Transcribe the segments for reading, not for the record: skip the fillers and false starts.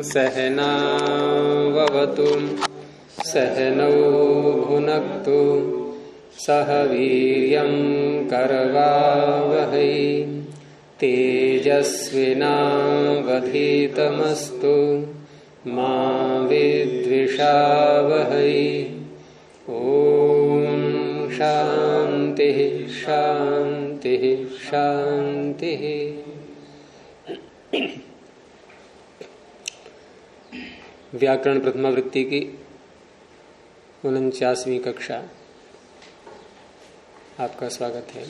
सहनाववतु सहनौ भुनक्तु सह वीर्यं करवावहै तेजस्विनावधीतमस्तु मा विद्विषावहै। ओम शांति शांति शांति। व्याकरण प्रथमावृत्ति की 49वीं कक्षा, आपका स्वागत है।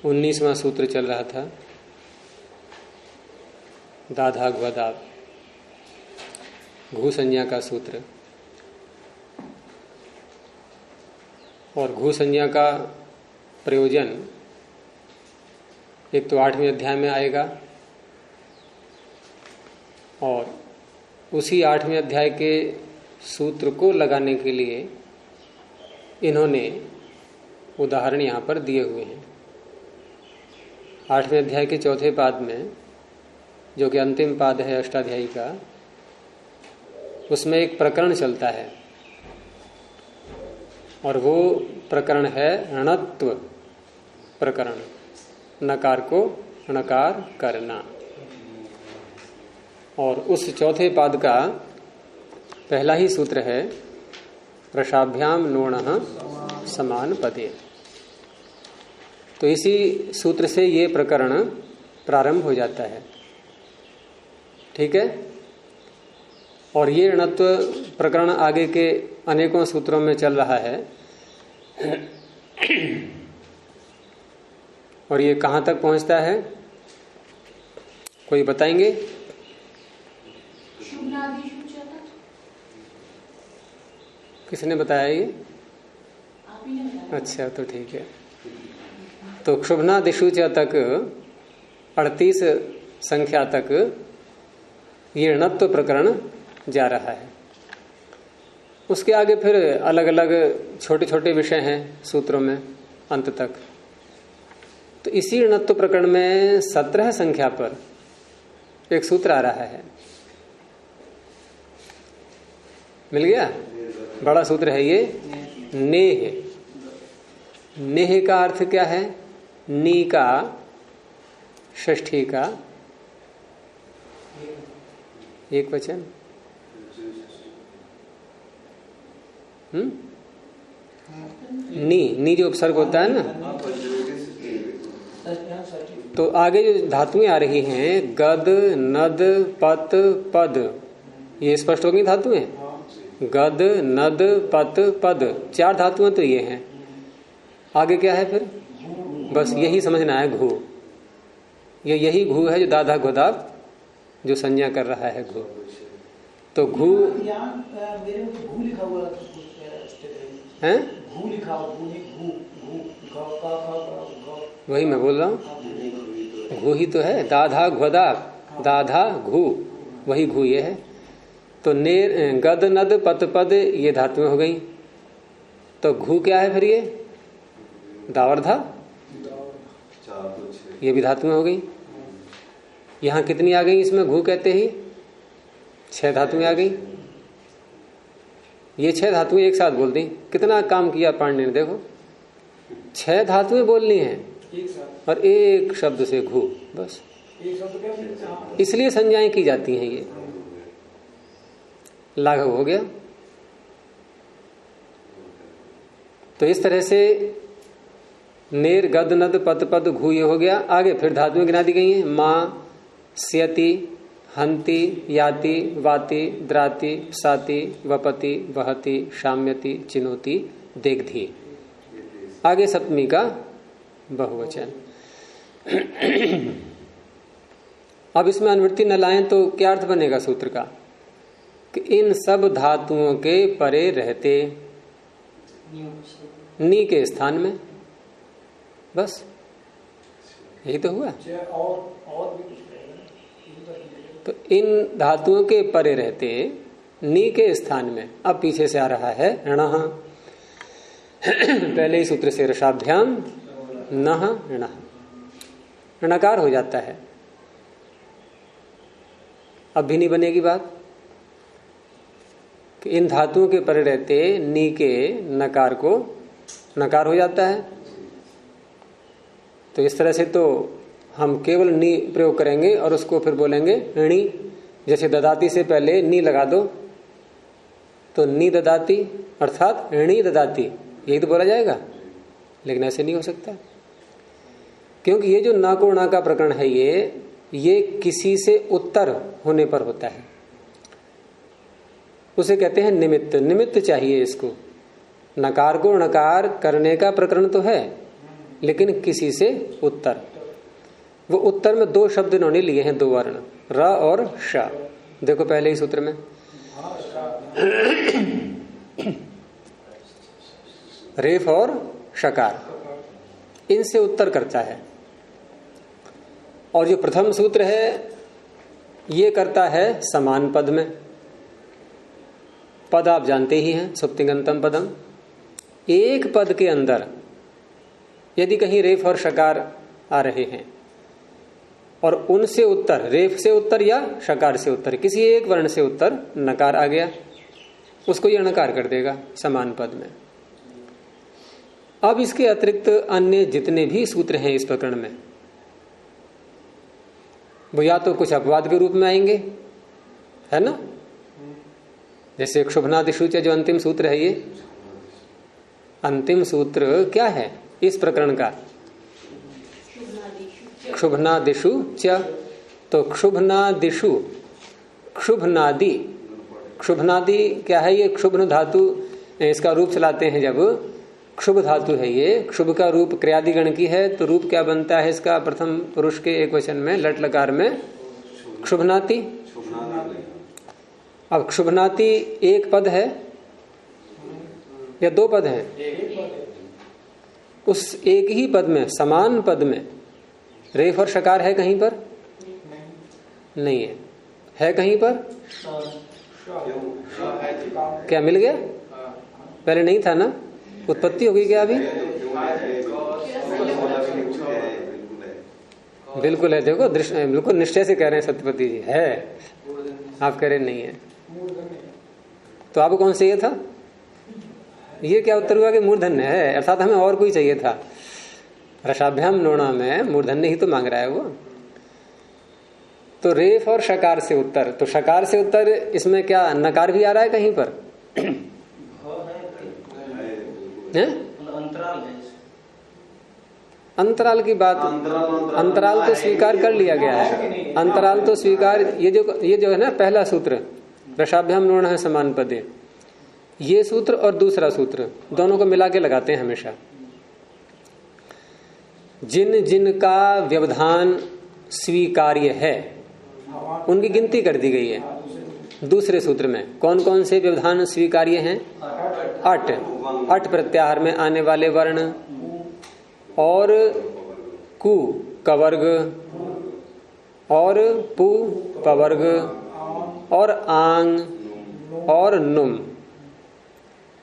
उन्नीसवां सूत्र चल रहा था, दाधाग्वदाव, घू संज्ञा का सूत्र। और घू संज्ञा का प्रयोजन एक तो 8वें अध्याय में आएगा, और उसी 8वें अध्याय के सूत्र को लगाने के लिए इन्होंने उदाहरण यहाँ पर दिए हुए हैं। 8वें अध्याय के चौथे पाद में, जो कि अंतिम पाद है अष्टाध्यायी का, उसमें एक प्रकरण चलता है, और वो प्रकरण है णत्व प्रकरण, नकार को णकार करना। और उस चौथे पाद का पहला ही सूत्र है रसाभ्याम नोणः समान पदे। तो इसी सूत्र से ये प्रकरण प्रारंभ हो जाता है, ठीक है। और ये णत्व प्रकरण आगे के अनेकों सूत्रों में चल रहा है। और ये कहाँ तक पहुंचता है, कोई बताएंगे? किसने बताया ये? अच्छा, तो ठीक है। तो क्षुभ्नादिशुच तक 38 संख्या तक ये णत्व प्रकरण जा रहा है। उसके आगे फिर अलग अलग छोटे छोटे विषय हैं सूत्रों में अंत तक। तो इसी णत्व प्रकरण में 17 संख्या पर एक सूत्र आ रहा है। मिल गया? बड़ा सूत्र है ये, नेह। नेह का अर्थ क्या है? नी का षष्ठी का एक वचन। नी जो उपसर्ग होता है ना, तो आगे जो धातुएं आ रही हैं, गद, नद, पत, पद, ये स्पष्ट होगी धातुएं। गद, नद, पत, पद, 4 धातुएं तो ये हैं। आगे क्या है फिर? बस यही समझना है, घू। यही घू है जो दाधा गोदाव जो संज्ञा कर रहा है, घू। तो घू है, वही मैं बोल रहा हूँ, घू ही तो है। दाधा घोदाव, दाधा घू, वही घू ये है। तो नेर, गद, नद, पत, पद, ये धातुएं हो गई। तो घू क्या है फिर? ये दावर्धा, ये भी धातुएं हो गई। यहाँ कितनी आ गई? इसमें घू कहते ही 6 धातुएं आ गई। ये 6 धातुएं एक साथ बोल दी। कितना काम किया पांडे ने, देखो 6 धातुएं बोलनी हैं और एक शब्द से घू, बस। इसलिए संज्ञाएं की जाती हैं। ये लाघव हो गया। तो इस तरह से नेर, गद, नद, पत, पद, घू ये हो गया। आगे फिर धातुएं गिना दी गई हैं। माँ, स्यति, हंति, याति, वाति, द्राति, साति, वपति, वहति, शाम्यति, चिनोति, देखधी। आगे सप्तमी का बहुवचन। अब इसमें अनुवृत्ति न लाएं तो क्या अर्थ बनेगा सूत्र का? कि इन सब धातुओं के परे रहते, नी के स्थान में, बस यही तो हुआ। तो इन धातुओं के परे रहते, नी के स्थान में। अब पीछे से आ रहा है णः। पहले ही सूत्र से रसाभ्याम नः णः। णकार हो जाता है। अब भी नहीं बनेगी बात कि इन धातुओं के परे रहते नी के नकार को नकार हो जाता है। तो इस तरह से तो हम केवल नी प्रयोग करेंगे और उसको फिर बोलेंगे णी। जैसे ददाती से पहले नी लगा दो तो नी ददाती अर्थात णी ददाती, यही तो बोला जाएगा। लेकिन ऐसे नहीं हो सकता, क्योंकि ये जो ना को ना का प्रकरण है ये किसी से उत्तर होने पर होता है। उसे कहते हैं निमित्त। निमित्त चाहिए इसको। नकार को नकार करने का प्रकरण तो है, लेकिन किसी से उत्तर। वो उत्तर में दो शब्द इन्होंने लिए हैं, दो वर्ण, र और श। देखो पहले ही सूत्र में रेफ और शकार, इनसे उत्तर करता है। और जो प्रथम सूत्र है ये करता है समान पद में। पद आप जानते ही हैं, सुप्तिगंतम पदम। एक पद के अंदर यदि कहीं रेफ और शकार आ रहे हैं और उनसे उत्तर, रेफ से उत्तर या शकार से उत्तर, किसी एक वर्ण से उत्तर नकार आ गया, उसको यह नकार कर देगा समान पद में। अब इसके अतिरिक्त अन्य जितने भी सूत्र हैं इस प्रकरण में, वो या तो कुछ अपवाद के रूप में आएंगे, है ना। जैसे क्षुभनादिशुच जो अंतिम सूत्र है, ये अंतिम सूत्र क्या है इस प्रकरण का? क्षुभनादिशु च। तो क्षुभनादिशु, क्षुभनादि, क्षुभनादि क्या है? ये क्षुभ्न धातु, इसका रूप चलाते हैं जब, क्षुभ धातु है ये। क्षुभ का रूप क्रियादिगण की है, तो रूप क्या बनता है इसका? प्रथम पुरुष के एक वचन में लट लकार में क्षुभनाति। अब क्षुभनाति एक पद है या दो पद है? उस एक ही पद में, समान पद में रेफ और शकार है कहीं पर? नहीं है। है कहीं पर? क्या मिल गया? पहले नहीं था ना, उत्पत्ति हो गई क्या अभी? बिल्कुल है। देखो बिल्कुल निश्चय से कह रहे हैं सत्यपति जी, है। आप कह रहे नहीं है, तो आपको कौन चाहिए था? ये क्या उत्तर हुआ कि मूर्धन्य है, अर्थात हमें और कोई चाहिए था। रसाभ्याम नोणा में मूर्धन्य ही तो मांग रहा है वो। तो रेफ और शकार से उत्तर, तो शकार से उत्तर इसमें क्या नकार भी आ रहा है कहीं पर? है? अंतराल की बात, अंतराल तो स्वीकार कर लिया गया है। अंतराल तो स्वीकार, ये जो है ना पहला सूत्र, रसाभ्याम नोण है समान पदे, ये सूत्र और दूसरा सूत्र दोनों को मिला के लगाते हैं हमेशा। जिन जिनका व्यवधान स्वीकार्य है उनकी गिनती कर दी गई है दूसरे सूत्र में। कौन कौन से व्यवधान स्वीकार्य हैं? 8। 8 प्रत्याहार में आने वाले वर्ण, और कु कवर्ग, और पु पवर्ग, और आंग, और नुम,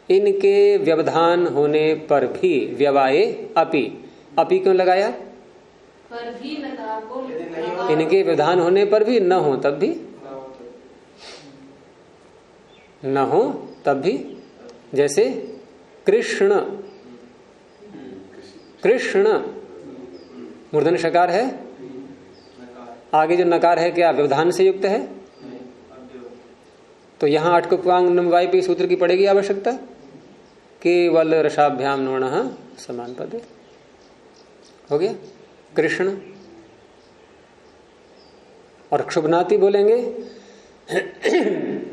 इनके व्यवधान होने पर भी व्यवाये अपि। अपि क्यों लगाया? पर भी नकार को, इनके व्यवधान होने पर भी, न हो तब भी, न हो तब भी। जैसे कृष्ण, कृष्ण मूर्धन्य शकार है, आगे जो नकार है क्या व्यवधान से युक्त है? तो यहां 8 को क्वांग नमवाई पे सूत्र की पड़ेगी आवश्यकता। केवल रसाभ्याम नोणः समान पद हो गया कृष्ण। और क्षुभनाति बोलेंगे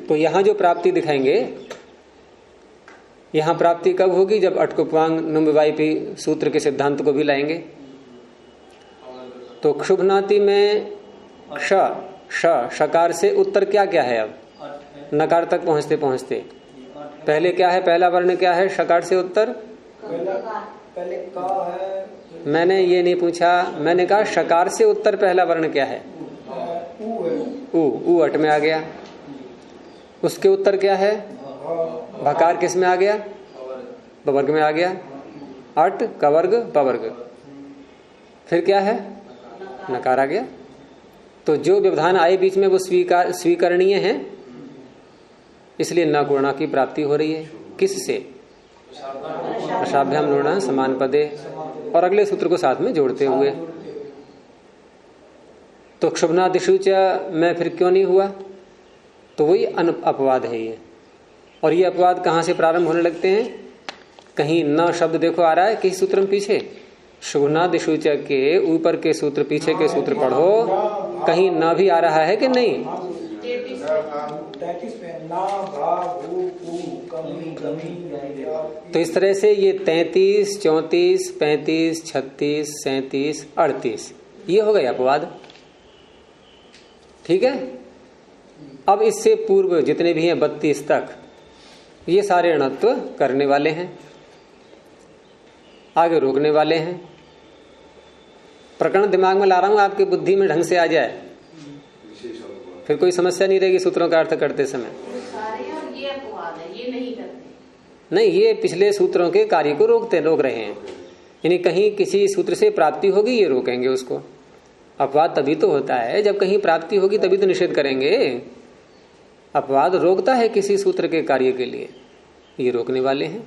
तो यहां जो प्राप्ति दिखाएंगे, यहां प्राप्ति कब होगी? जब अटकुप्वांग नुम्बवाईपी सूत्र के सिद्धांत को भी लाएंगे। तो क्षुभनाति में शकार से उत्तर क्या क्या है? अब नकार तक पहुंचते पहुंचते पहले क्या है? पहला वर्ण क्या है शकार से उत्तर? पहले का है। मैंने ये नहीं पूछा, मैंने कहा शकार से उत्तर पहला वर्ण क्या है? ऊ अट में आ गया। उसके उत्तर क्या है? भकार किस में आ गया? बवर्ग में आ गया। अट कवर्ग पवर्ग। फिर क्या है? नकार आ गया। तो जो व्यवधान आए बीच में वो स्वीकरणीय है, इसलिए न गुणा की प्राप्ति हो रही है। किससे? रसाभ्याम नूणा समान पदे, और अगले सूत्र को साथ में जोड़ते हुए। तो क्षुभनादिषु च में फिर क्यों नहीं हुआ? तो वही अपवाद है ये। और ये अपवाद कहां से प्रारंभ होने लगते हैं? कहीं न शब्द देखो आ रहा है किसी सूत्र में पीछे, शुभनादिषु च के ऊपर के सूत्र पीछे के सूत्र पढ़ो, कहीं न भी आ रहा है कि नहीं? तो इस तरह से ये 33, 34, 35, 36, 37, 38 ये हो गए अपवाद। ठीक है। अब इससे पूर्व जितने भी हैं 32 तक, ये सारे ऋणत्व करने वाले हैं, आगे रोकने वाले हैं। प्रकरण दिमाग में ला रहा हूं, आपकी बुद्धि में ढंग से आ जाए, फिर कोई समस्या नहीं रहेगी सूत्रों का अर्थ करते समय। ये अपवाद है, ये नहीं करते। नहीं, ये पिछले सूत्रों के कार्य को रोक रहे हैं। यानी कहीं किसी सूत्र से प्राप्ति होगी, ये रोकेंगे उसको। अपवाद तभी तो होता है जब कहीं प्राप्ति होगी, तभी तो निषेध करेंगे। अपवाद रोकता है किसी सूत्र के कार्य के लिए, ये रोकने वाले हैं।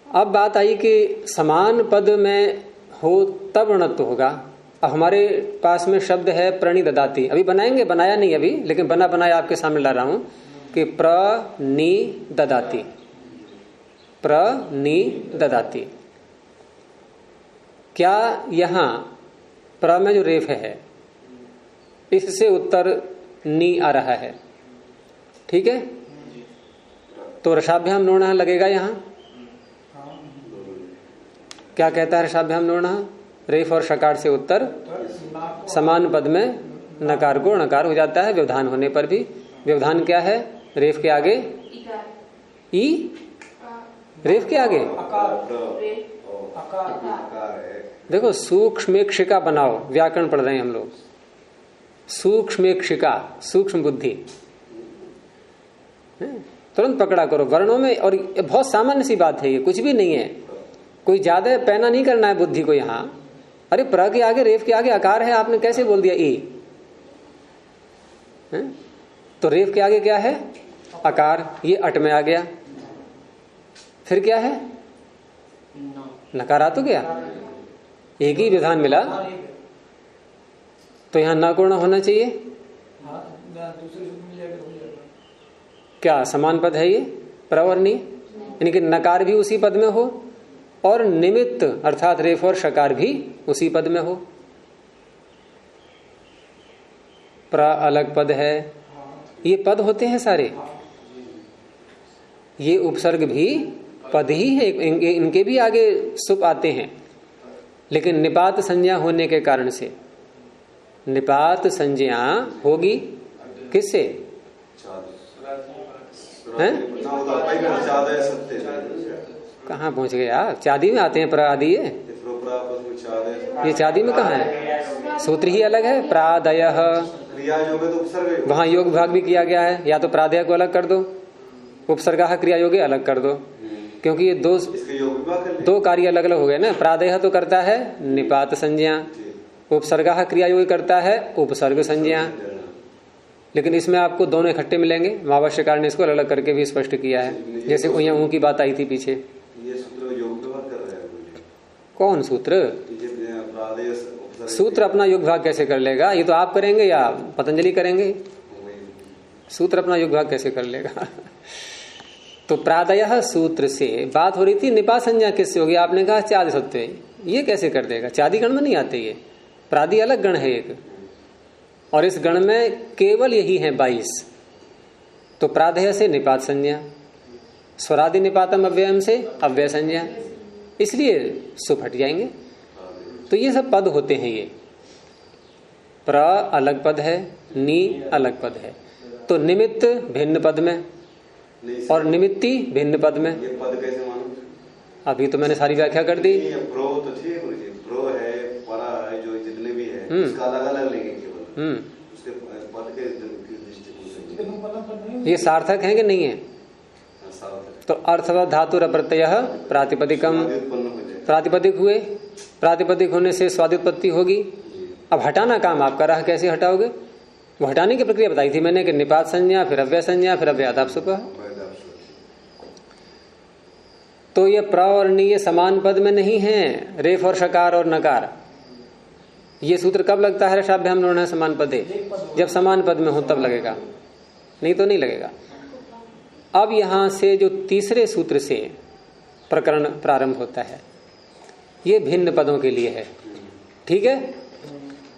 अब बात आई कि समान पद में हो तब ऋणत्व होगा। अब हमारे पास में शब्द है प्रणिददाति, अभी बनाएंगे, बनाया नहीं अभी, लेकिन बना बनाया आपके सामने ला रहा हूं कि प्रणिददाति, प्रणिददाति। क्या यहां प्र में जो रेफ है इससे उत्तर नी आ रहा है? ठीक है। तो रसाभ्याम नोणः लगेगा यहां। क्या कहता है रसाभ्याम नोणः? रेफ और शकार से उत्तर समान पद में नकार को णकार हो जाता है व्यवधान होने पर भी। व्यवधान क्या है? रेफ के आगे ई, रेफ के आगे देखो सूक्ष्मेक्षिका बनाओ, व्याकरण पढ़ रहे हैं हम लोग। सूक्ष्मेक्षिका, सूक्ष्म बुद्धि, तुरंत पकड़ा करो वर्णों में। और बहुत सामान्य सी बात है, ये कुछ भी नहीं है, कोई ज्यादा पैना नहीं करना है बुद्धि को यहाँ। अरे प्र के आगे रेफ के आगे आकार है, आपने कैसे बोल दिया ई? तो रेफ के आगे क्या है? आकार, ये अट में आ गया। फिर क्या है? नकारा तो गया, एक ही विधान मिला, तो यहां न गुण होना चाहिए। क्या समान पद है ये? प्र और नी, यानी कि नकार भी उसी पद में हो और निमित्त अर्थात रेफ और शकार भी उसी पद में हो। प्र अलग पद है, ये पद होते हैं सारे, ये उपसर्ग भी पद ही है, इनके भी आगे सुप आते हैं, लेकिन निपात संज्ञा होने के कारण से निपात संज्ञा होगी किससे? हैं? कहाँ पहुंच गए आप? चादी में आते हैं प्र आदि, ये चादी में कहाँ है? सूत्र ही अलग है। प्रादयः, वहां योग विभाग भी किया गया है, या तो प्रादय को अलग कर दो, उपसर्गा क्रिया योगे अलग कर दो, क्योंकि ये दो कार्य अलग अलग हो गए ना। प्रादय तो करता है निपात संज्ञा, उपसर्गा क्रिया योगी करता है उपसर्ग संज्ञा, लेकिन इसमें आपको दोनों इकट्ठे मिलेंगे। भाष्यकार ने इसको अलग अलग करके भी स्पष्ट किया है, जैसे ऊँ की बात आई थी पीछे। ये सूत्र योग विभाग कर रहे हैं। कौन सूत्र? सूत्र अपना योग विभाग कैसे कर लेगा? ये तो आप करेंगे या पतंजलि करेंगे? सूत्र अपना योग विभाग कैसे कर लेगा? तो प्रादयः सूत्र से बात हो रही थी, निपात संज्ञा किससे होगी? आपने कहा चादि सत्व, ये कैसे कर देगा? चादी गण में नहीं आते ये, प्रादि अलग गण है एक, और इस गण में केवल यही है 22। तो प्रादय से निपात संज्ञा, स्वरादि निपातम अव्ययम से अव्यय संज्ञा, इसलिए सुप हट जाएंगे। तो ये सब पद होते हैं। ये प्र अलग पद है, नी अलग पद है, तो निमित्त भिन्न पद में और निमित्ती भिन्न पद में। ये पद कैसे मानो? अभी तो मैंने सारी व्याख्या कर दी। प्रो तो ठीक है, प्रो है, परा है, जो जितने भी है उसका अलग अलग लेंगे केवल, उसके पद के दृष्टिकोण से ये सार्थक है कि नहीं है? तो अर्थवत धातु प्रत्यय प्रातिपदिकम, प्रातिपदिक हुए प्रातिपदिक होने से स्वादित्पत्ति होगी। अब हटाना काम आपका रहा, कैसे हटाओगे? वो हटाने की प्रक्रिया बताई थी मैंने कि निपात संज्ञा, फिर अव्यय संज्ञा, फिर अव्ययादापसुप। तो ये प्र और नी ये समान पद में नहीं है, रेफ और शकार और नकार। ये सूत्र कब लगता है रसाभ्याम लोढ़ समान पदे? जब समान पद में हो तब लगेगा, नहीं तो नहीं लगेगा। अब यहां से जो तीसरे सूत्र से प्रकरण प्रारंभ होता है, ये भिन्न पदों के लिए है। ठीक है,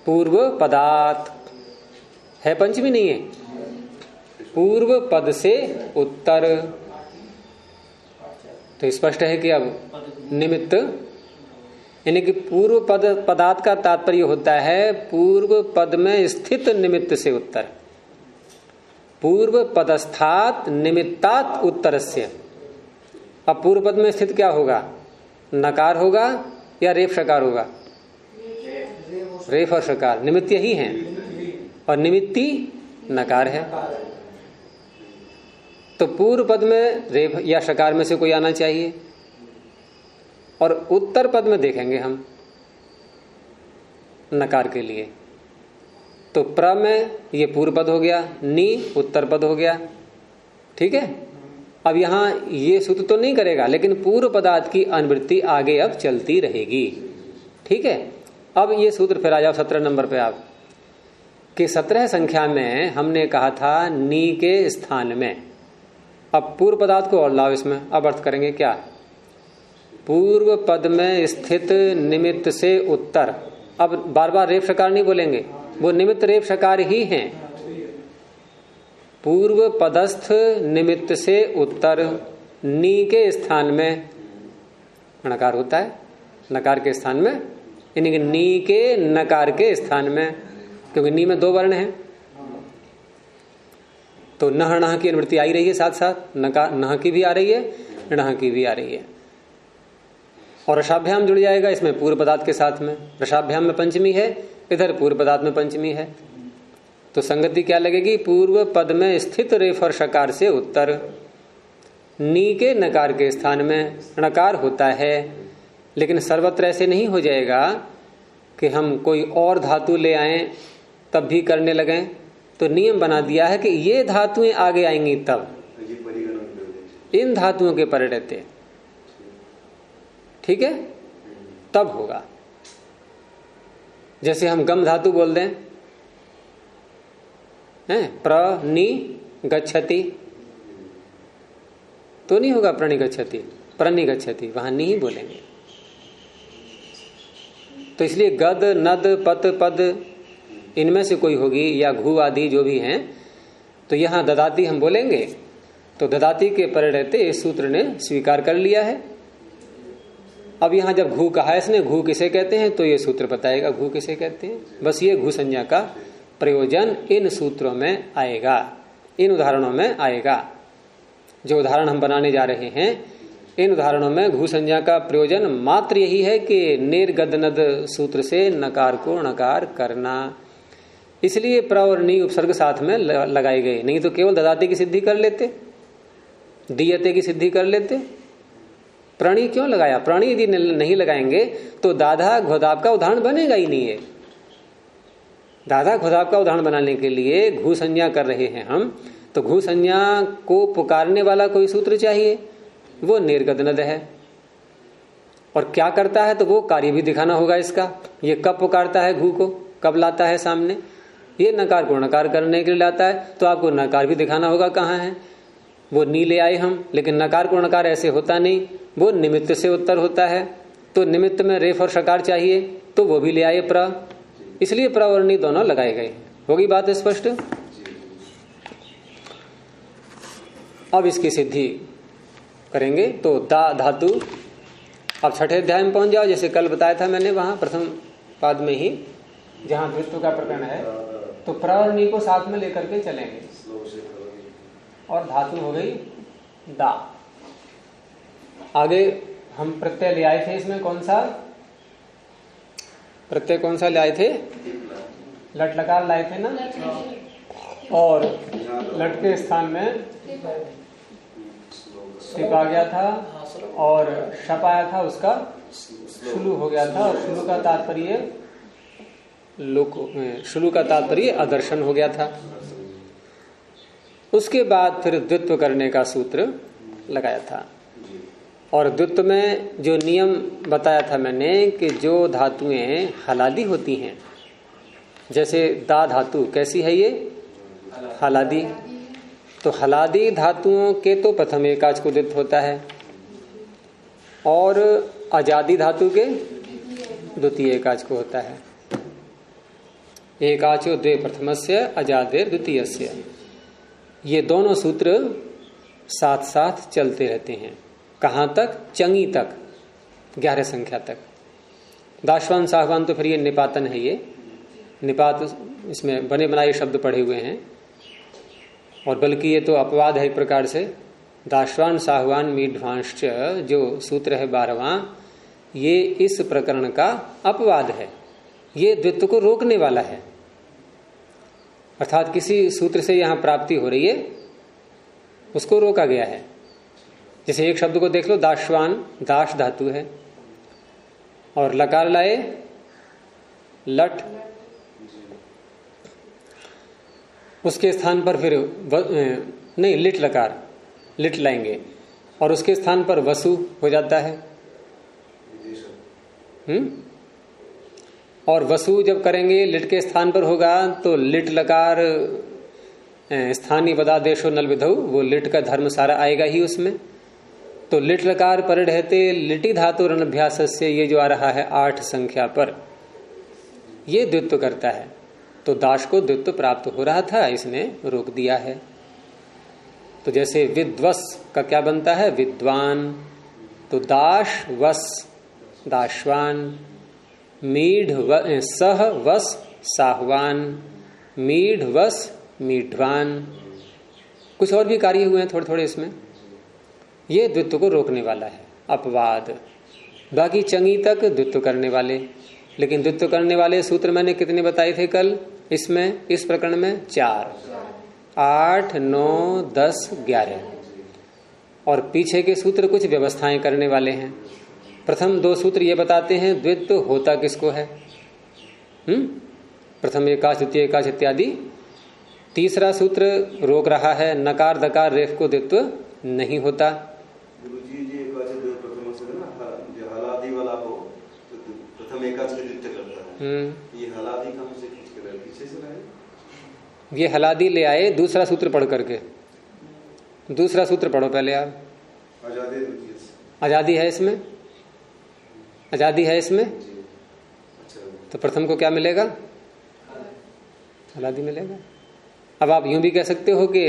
पूर्व पदात है, पंचमी नहीं है, पूर्व पद से उत्तर। तो स्पष्ट है कि अब निमित्त, यानी कि पूर्व पद पदात का तात्पर्य होता है पूर्व पद में स्थित निमित्त से उत्तर। पूर्व पदस्थात निमित्तात उत्तरस्य। अब पूर्व पद में स्थित क्या होगा? नकार होगा या रेफ शकार होगा? रेफ और शकार निमित्त ही हैं, और निमित्ती नकार है। तो पूर्व पद में रेफ या शकार में से कोई आना चाहिए, और उत्तर पद में देखेंगे हम नकार के लिए। तो प्र में ये पूर्व पद हो गया, नी उत्तर पद हो गया। ठीक है, अब यहां ये सूत्र तो नहीं करेगा, लेकिन पूर्व पदार्थ की अनुवृत्ति आगे अब चलती रहेगी। ठीक है, अब ये सूत्र फिर आ जाओ 17 नंबर पे आप, कि 17 संख्या में हमने कहा था नी के स्थान में। अब पूर्व पदार्थ को और लाओ इसमें, अब अर्थ करेंगे क्या? पूर्व पद में स्थित निमित्त से उत्तर। अब बार बार रेफ शकार नहीं बोलेंगे, वो निमित्त रेफ शकार ही हैं। पूर्व पदस्थ निमित्त से उत्तर, नी के स्थान में नकार होता है, नकार के स्थान में, यानी कि नी के नकार के स्थान में, क्योंकि नी में 2 वर्ण हैं। तो नह नह की अनुवृत्ति आई रही है, साथ साथ नकार नह की भी आ रही है, नह की भी आ रही है, और रसाभ्याम जुड़ जाएगा इसमें पूर्व पदार्थ के साथ में। रसाभ्याम में पंचमी है, इधर पूर्व पदार्थ में पंचमी है, तो संगति क्या लगेगी? पूर्व पद में स्थित रेफ और शकार से उत्तर, नी के नकार के स्थान में नकार होता है। लेकिन सर्वत्र ऐसे नहीं हो जाएगा कि हम कोई और धातु ले आए तब भी करने लगे। तो नियम बना दिया है कि ये धातुएं आगे आएंगी तब, इन धातुओं के पर रहते, ठीक है, तब होगा। जैसे हम गम धातु बोल दें, प्र नी गच्छति, तो नहीं होगा प्रणी गच्छति, प्रणी गच्छति, वहां नी ही बोलेंगे। तो इसलिए गद नद पत पद इनमें से कोई होगी, या घू आदि जो भी हैं, तो यहां ददाती हम बोलेंगे। तो ददाती के पर रहते इस सूत्र ने स्वीकार कर लिया है। अब यहां जब घू कहा है इसने, घू किसे कहते हैं, तो ये सूत्र बताएगा घू किसे कहते हैं। बस ये घू संज्ञा का प्रयोजन इन सूत्रों में आएगा, इन उदाहरणों में आएगा। जो उदाहरण हम बनाने जा रहे हैं, इन उदाहरणों में घू संज्ञा का प्रयोजन मात्र यही है कि निर्गदनद सूत्र से नकार को नकार करना। इसलिए प्र और नी उपसर्ग साथ में लगाए गए, नहीं तो केवल ददाते की सिद्धि कर लेते, दीयते की सिद्धि कर लेते। प्राणी क्यों लगाया? प्राणी यदि नहीं लगाएंगे तो दाधा घोदाब का उदाहरण बनेगा ही नहीं है। दादा घोदाब का उदाहरण बनाने के लिए घू संज्ञा कर रहे हैं हम, तो घू संज्ञा को पुकारने वाला कोई सूत्र चाहिए, वो निर्गदनद है। और क्या करता है, तो वो कार्य भी दिखाना होगा इसका। ये कब पुकारता है घू को, कब लाता है सामने, ये नकार को नकार करने के लिए लाता है, तो आपको नकार भी दिखाना होगा कहाँ है। वो नी ले आए हम, लेकिन नकार को नकार ऐसे होता नहीं, वो निमित्त से उत्तर होता है। तो निमित्त में रेफ और शकार चाहिए, तो वो भी ले आए प्र, इसलिए प्र और नी दोनों लगाए गए। होगी बात स्पष्ट? अब इसकी सिद्धि करेंगे। तो दा धातु, अब छठे अध्याय में पहुंच जाओ। जैसे कल बताया था मैंने, वहां प्रथम पाद में ही जहां द्वित्व का प्रकरण है, तो प्र और नी को साथ में लेकर के चलेंगे, और धातु हो गई दा। आगे हम प्रत्यय ले आए थे, इसमें कौन सा प्रत्यय, कौन सा ले आए थे? लट लकार लाए थे ना, और लट के स्थान में टिप आ गया था, और शप आया था उसका शुलू हो गया था, और शुलू का तात्पर्य शुलू का तात्पर्य अदर्शन हो गया था। उसके बाद फिर द्वित्व करने का सूत्र लगाया था, और द्वित्व में जो नियम बताया था मैंने कि जो धातुएं हलादी होती हैं, जैसे दा धातु कैसी है ये, हलादी, तो हलादी धातुओं के तो प्रथम एकाच को द्वित्व होता है, और अजादी धातु के द्वितीय एकाच को होता है। एकाचो द्वे प्रथमस्य अजादे द्वितीयस्य, ये दोनों सूत्र साथ साथ चलते रहते हैं। कहां तक, चंगी तक, 11 संख्या तक। दाशवान साहवान तो फिर ये निपातन है, ये निपात इसमें बने बनाए शब्द पढ़े हुए हैं, और बल्कि ये तो अपवाद है एक प्रकार से। दाशवान साहवान मीढ्वांश्च जो सूत्र है 12वां, ये इस प्रकरण का अपवाद है, ये द्वित्व को रोकने वाला है। अर्थात किसी सूत्र से यहां प्राप्ति हो रही है, उसको रोका गया है। जैसे एक शब्द को देख लो, दाशवान, दाश धातु है, और लकार लाए लट, उसके स्थान पर फिर नहीं लिट लकार, लिट लाएंगे, और उसके स्थान पर वसु हो जाता है। और वसु जब करेंगे लिट के स्थान पर होगा तो लिट लकार स्थानीय पदादेशो नल विधौ, वो लिट का धर्म सारा आएगा ही उसमें। तो लिट लकार पर रहते लिटि धातु रणभ्यास से, ये जो आ रहा है 8 संख्या पर, ये द्वित्व करता है। तो दाश को द्वित्व प्राप्त हो रहा था, इसने रोक दिया है। तो जैसे विद्वस का क्या बनता है, विद्वान, तो दाश वस दाशवान, मीढ़ सह वस साहवान, मीढ़ वस मीढ़वान। कुछ और भी कार्य हुए हैं थोड़े थोड़े इसमें, ये द्वित्व को रोकने वाला है, अपवाद। बाकी चंगी तक द्वित्व करने वाले, लेकिन द्वित्व करने वाले सूत्र मैंने कितने बताए थे कल इसमें, इस प्रकरण में 4, 8, 9, 10, 11, और पीछे के सूत्र कुछ व्यवस्थाएं करने वाले हैं। प्रथम 2 सूत्र ये बताते हैं द्वित्व होता किसको है, प्रथम एकाच द्वितीय एकाच इत्यादि। तीसरा सूत्र रोक रहा है नकार दकार रेफ को द्वित्व नहीं होता। गुरुजी जी एकाच प्रथम से ना, जो हलादी वाला हो तो प्रथम एकाच का द्वित्व करता है। ये हलादी कहां से खींच के लाए, पीछे से लाए, ये हलादी ले आए दूसरा सूत्र पढ़ करके। दूसरा सूत्र पढ़ो पहले आप। आजादी, आजादी है इसमें, आजादी है इसमें, अच्छा, तो प्रथम को क्या मिलेगा, हलादी मिलेगा। अब आप यूं भी कह सकते हो कि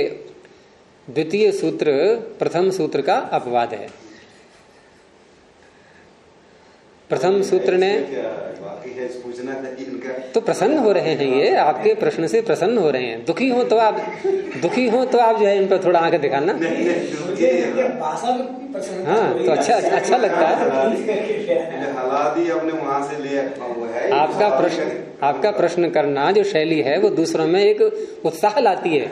द्वितीय सूत्र प्रथम सूत्र का अपवाद है। प्रथम सूत्र ने बाकी है पूछना था इनका, तो प्रसन्न हो रहे हैं, ये आपके प्रश्न से प्रसन्न हो रहे हैं। दुखी हो तो आप जो है इन पर थोड़ा आंखें दिखाना। हाँ, तो अच्छा लगता है। हलादी अपने वहां से ले है। आपका प्रश्न करना जो शैली है वो दूसरों में एक उत्साह लाती है।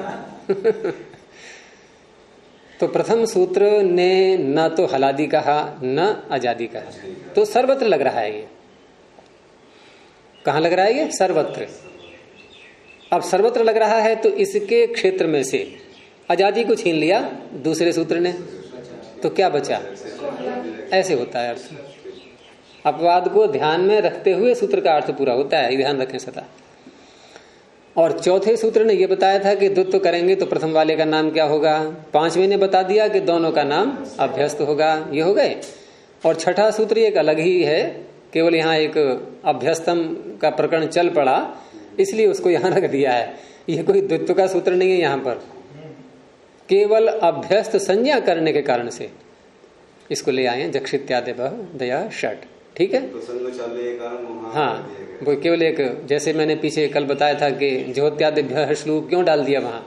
तो प्रथम सूत्र ने न तो हलादी कहा न आजादी कहा, तो सर्वत्र लग रहा है ये। कहां लग रहा है ये, सर्वत्र। अब सर्वत्र लग रहा है तो इसके क्षेत्र में से आजादी को छीन लिया दूसरे सूत्र ने, तो क्या बचा, ऐसे होता है अर्थ। अपवाद को ध्यान में रखते हुए सूत्र का अर्थ पूरा होता है, ध्यान रखें सदा। और चौथे सूत्र ने यह बताया था कि द्वित्व करेंगे तो प्रथम वाले का नाम क्या होगा। 5वें ने बता दिया कि दोनों का नाम अभ्यस्त होगा, ये हो गए। और छठा सूत्र एक अलग ही है, केवल यहाँ एक अभ्यस्तम का प्रकरण चल पड़ा इसलिए उसको यहाँ रख दिया है। ये कोई द्वित्व का सूत्र नहीं है, यहाँ पर केवल अभ्यस्त संज्ञा करने के कारण से इसको ले आए जक्षित्यादि दया षट, ठीक है। हाँ, वो केवल एक, जैसे मैंने पीछे कल बताया था कि ज्योत्यादिभ्य श्लोक क्यों डाल दिया, वहां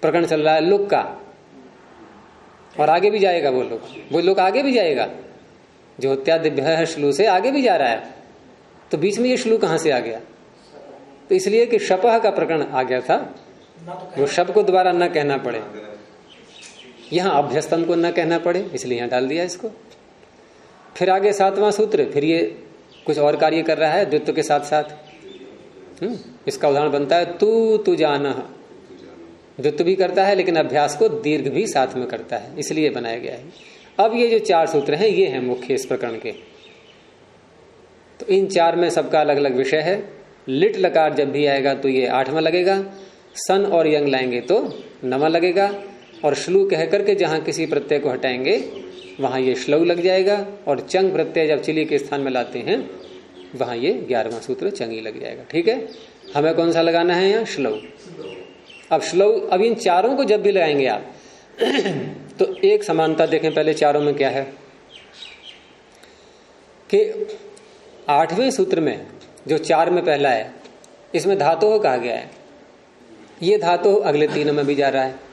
प्रकरण चल रहा है लुक का, और आगे भी जाएगा वो लोग आगे भी जाएगा, ज्योत्यादिभ्य श्लोक से आगे भी जा रहा है, तो बीच में ये श्लोक कहां से आ गया। तो इसलिए कि शपह का प्रकरण आ गया था, वो शप को दोबारा न कहना पड़े, यहाँ अभ्यस्तम को न कहना पड़े, इसलिए यहाँ डाल दिया इसको। फिर आगे 7वां सूत्र, फिर ये कुछ और कार्य कर रहा है द्वित्व के साथ साथ। इसका उदाहरण बनता है तू जाना, द्वित्व भी करता है लेकिन अभ्यास को दीर्घ भी साथ में करता है, इसलिए बनाया गया है। अब ये जो 4 सूत्र हैं ये हैं मुख्य इस प्रकरण के। तो इन 4 में सबका अलग अलग विषय है। लिट लकार जब भी आएगा तो ये 8वां लगेगा, सन और यंग लाएंगे तो 9वां लगेगा, और श्लू कह करके जहां किसी प्रत्यय को हटाएंगे वहां ये श्लव लग जाएगा, और चंग प्रत्यय जब चिली के स्थान में लाते हैं वहां ये 11वां सूत्र चंगी लग जाएगा। ठीक है, हमें कौन सा लगाना है यहाँ? श्लव। अब श्लव, अब इन 4 को जब भी लगाएंगे आप तो एक समानता देखें पहले 4 में क्या है कि 8वें सूत्र में जो 4 में पहला है इसमें धातु कहा गया है, ये धातु अगले 3 में भी जा रहा है।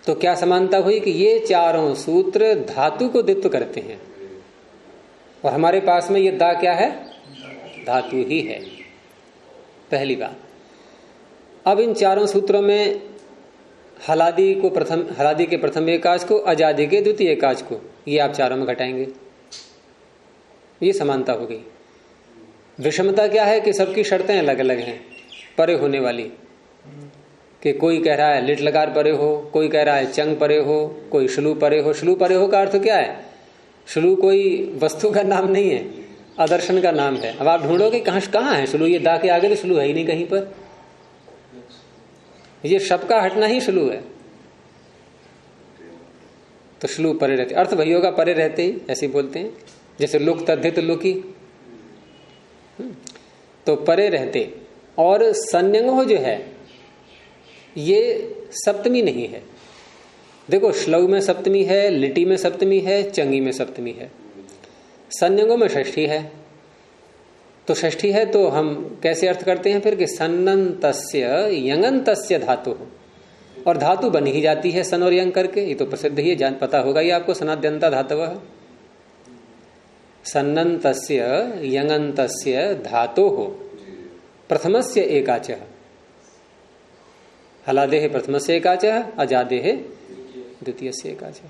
तो क्या समानता हुई कि ये 4 सूत्र धातु को द्वित्व करते हैं, और हमारे पास में ये दा क्या है? धातु ही है, पहली बात। अब इन 4 सूत्रों में हलादी के प्रथम एकाच को, अजादि के द्वितीय एकाच को, ये आप 4 में घटाएंगे, ये समानता हो गई। विषमता क्या है कि सबकी शर्तें अलग अलग हैं परे होने वाली, कि कोई कह रहा है लिट लकार परे हो, कोई कह रहा है चंग परे हो, कोई श्लू परे हो। श्लू परे हो का अर्थ क्या है? श्लू कोई वस्तु का नाम नहीं है, आदर्शन का नाम है। अब आप ढूंढोगे कहाँ है श्लू, ये दा के आगे तो श्लू है ही नहीं कहीं पर, ये शब्द का हटना ही श्लू है। तो श्लू परे रहते, अर्थ वही होगा परे रहते ही, ऐसे बोलते हैं, जैसे लुक तद्धित लुकी, तो परे रहते। और संयंग जो है ये सप्तमी नहीं है। देखो श्लव में सप्तमी है, लिटी में सप्तमी है, चंगी में सप्तमी है, संयंगों में षष्ठी है। तो षष्ठी है तो हम कैसे अर्थ करते हैं फिर कि सन्नन्तस्य यंगन्तस्य धातु हो, और धातु बन ही जाती है सन और यंग करके, ये तो प्रसिद्ध ही है, पता होगा ये आपको, सनाद्यंता धातवः। सन्नन्तस्य यंगन्तस्य धातु हो प्रथमस्य एकाचः, हलादेः प्रथमस्य एकाचः, अजादेः द्वितीयस्य एकाचः।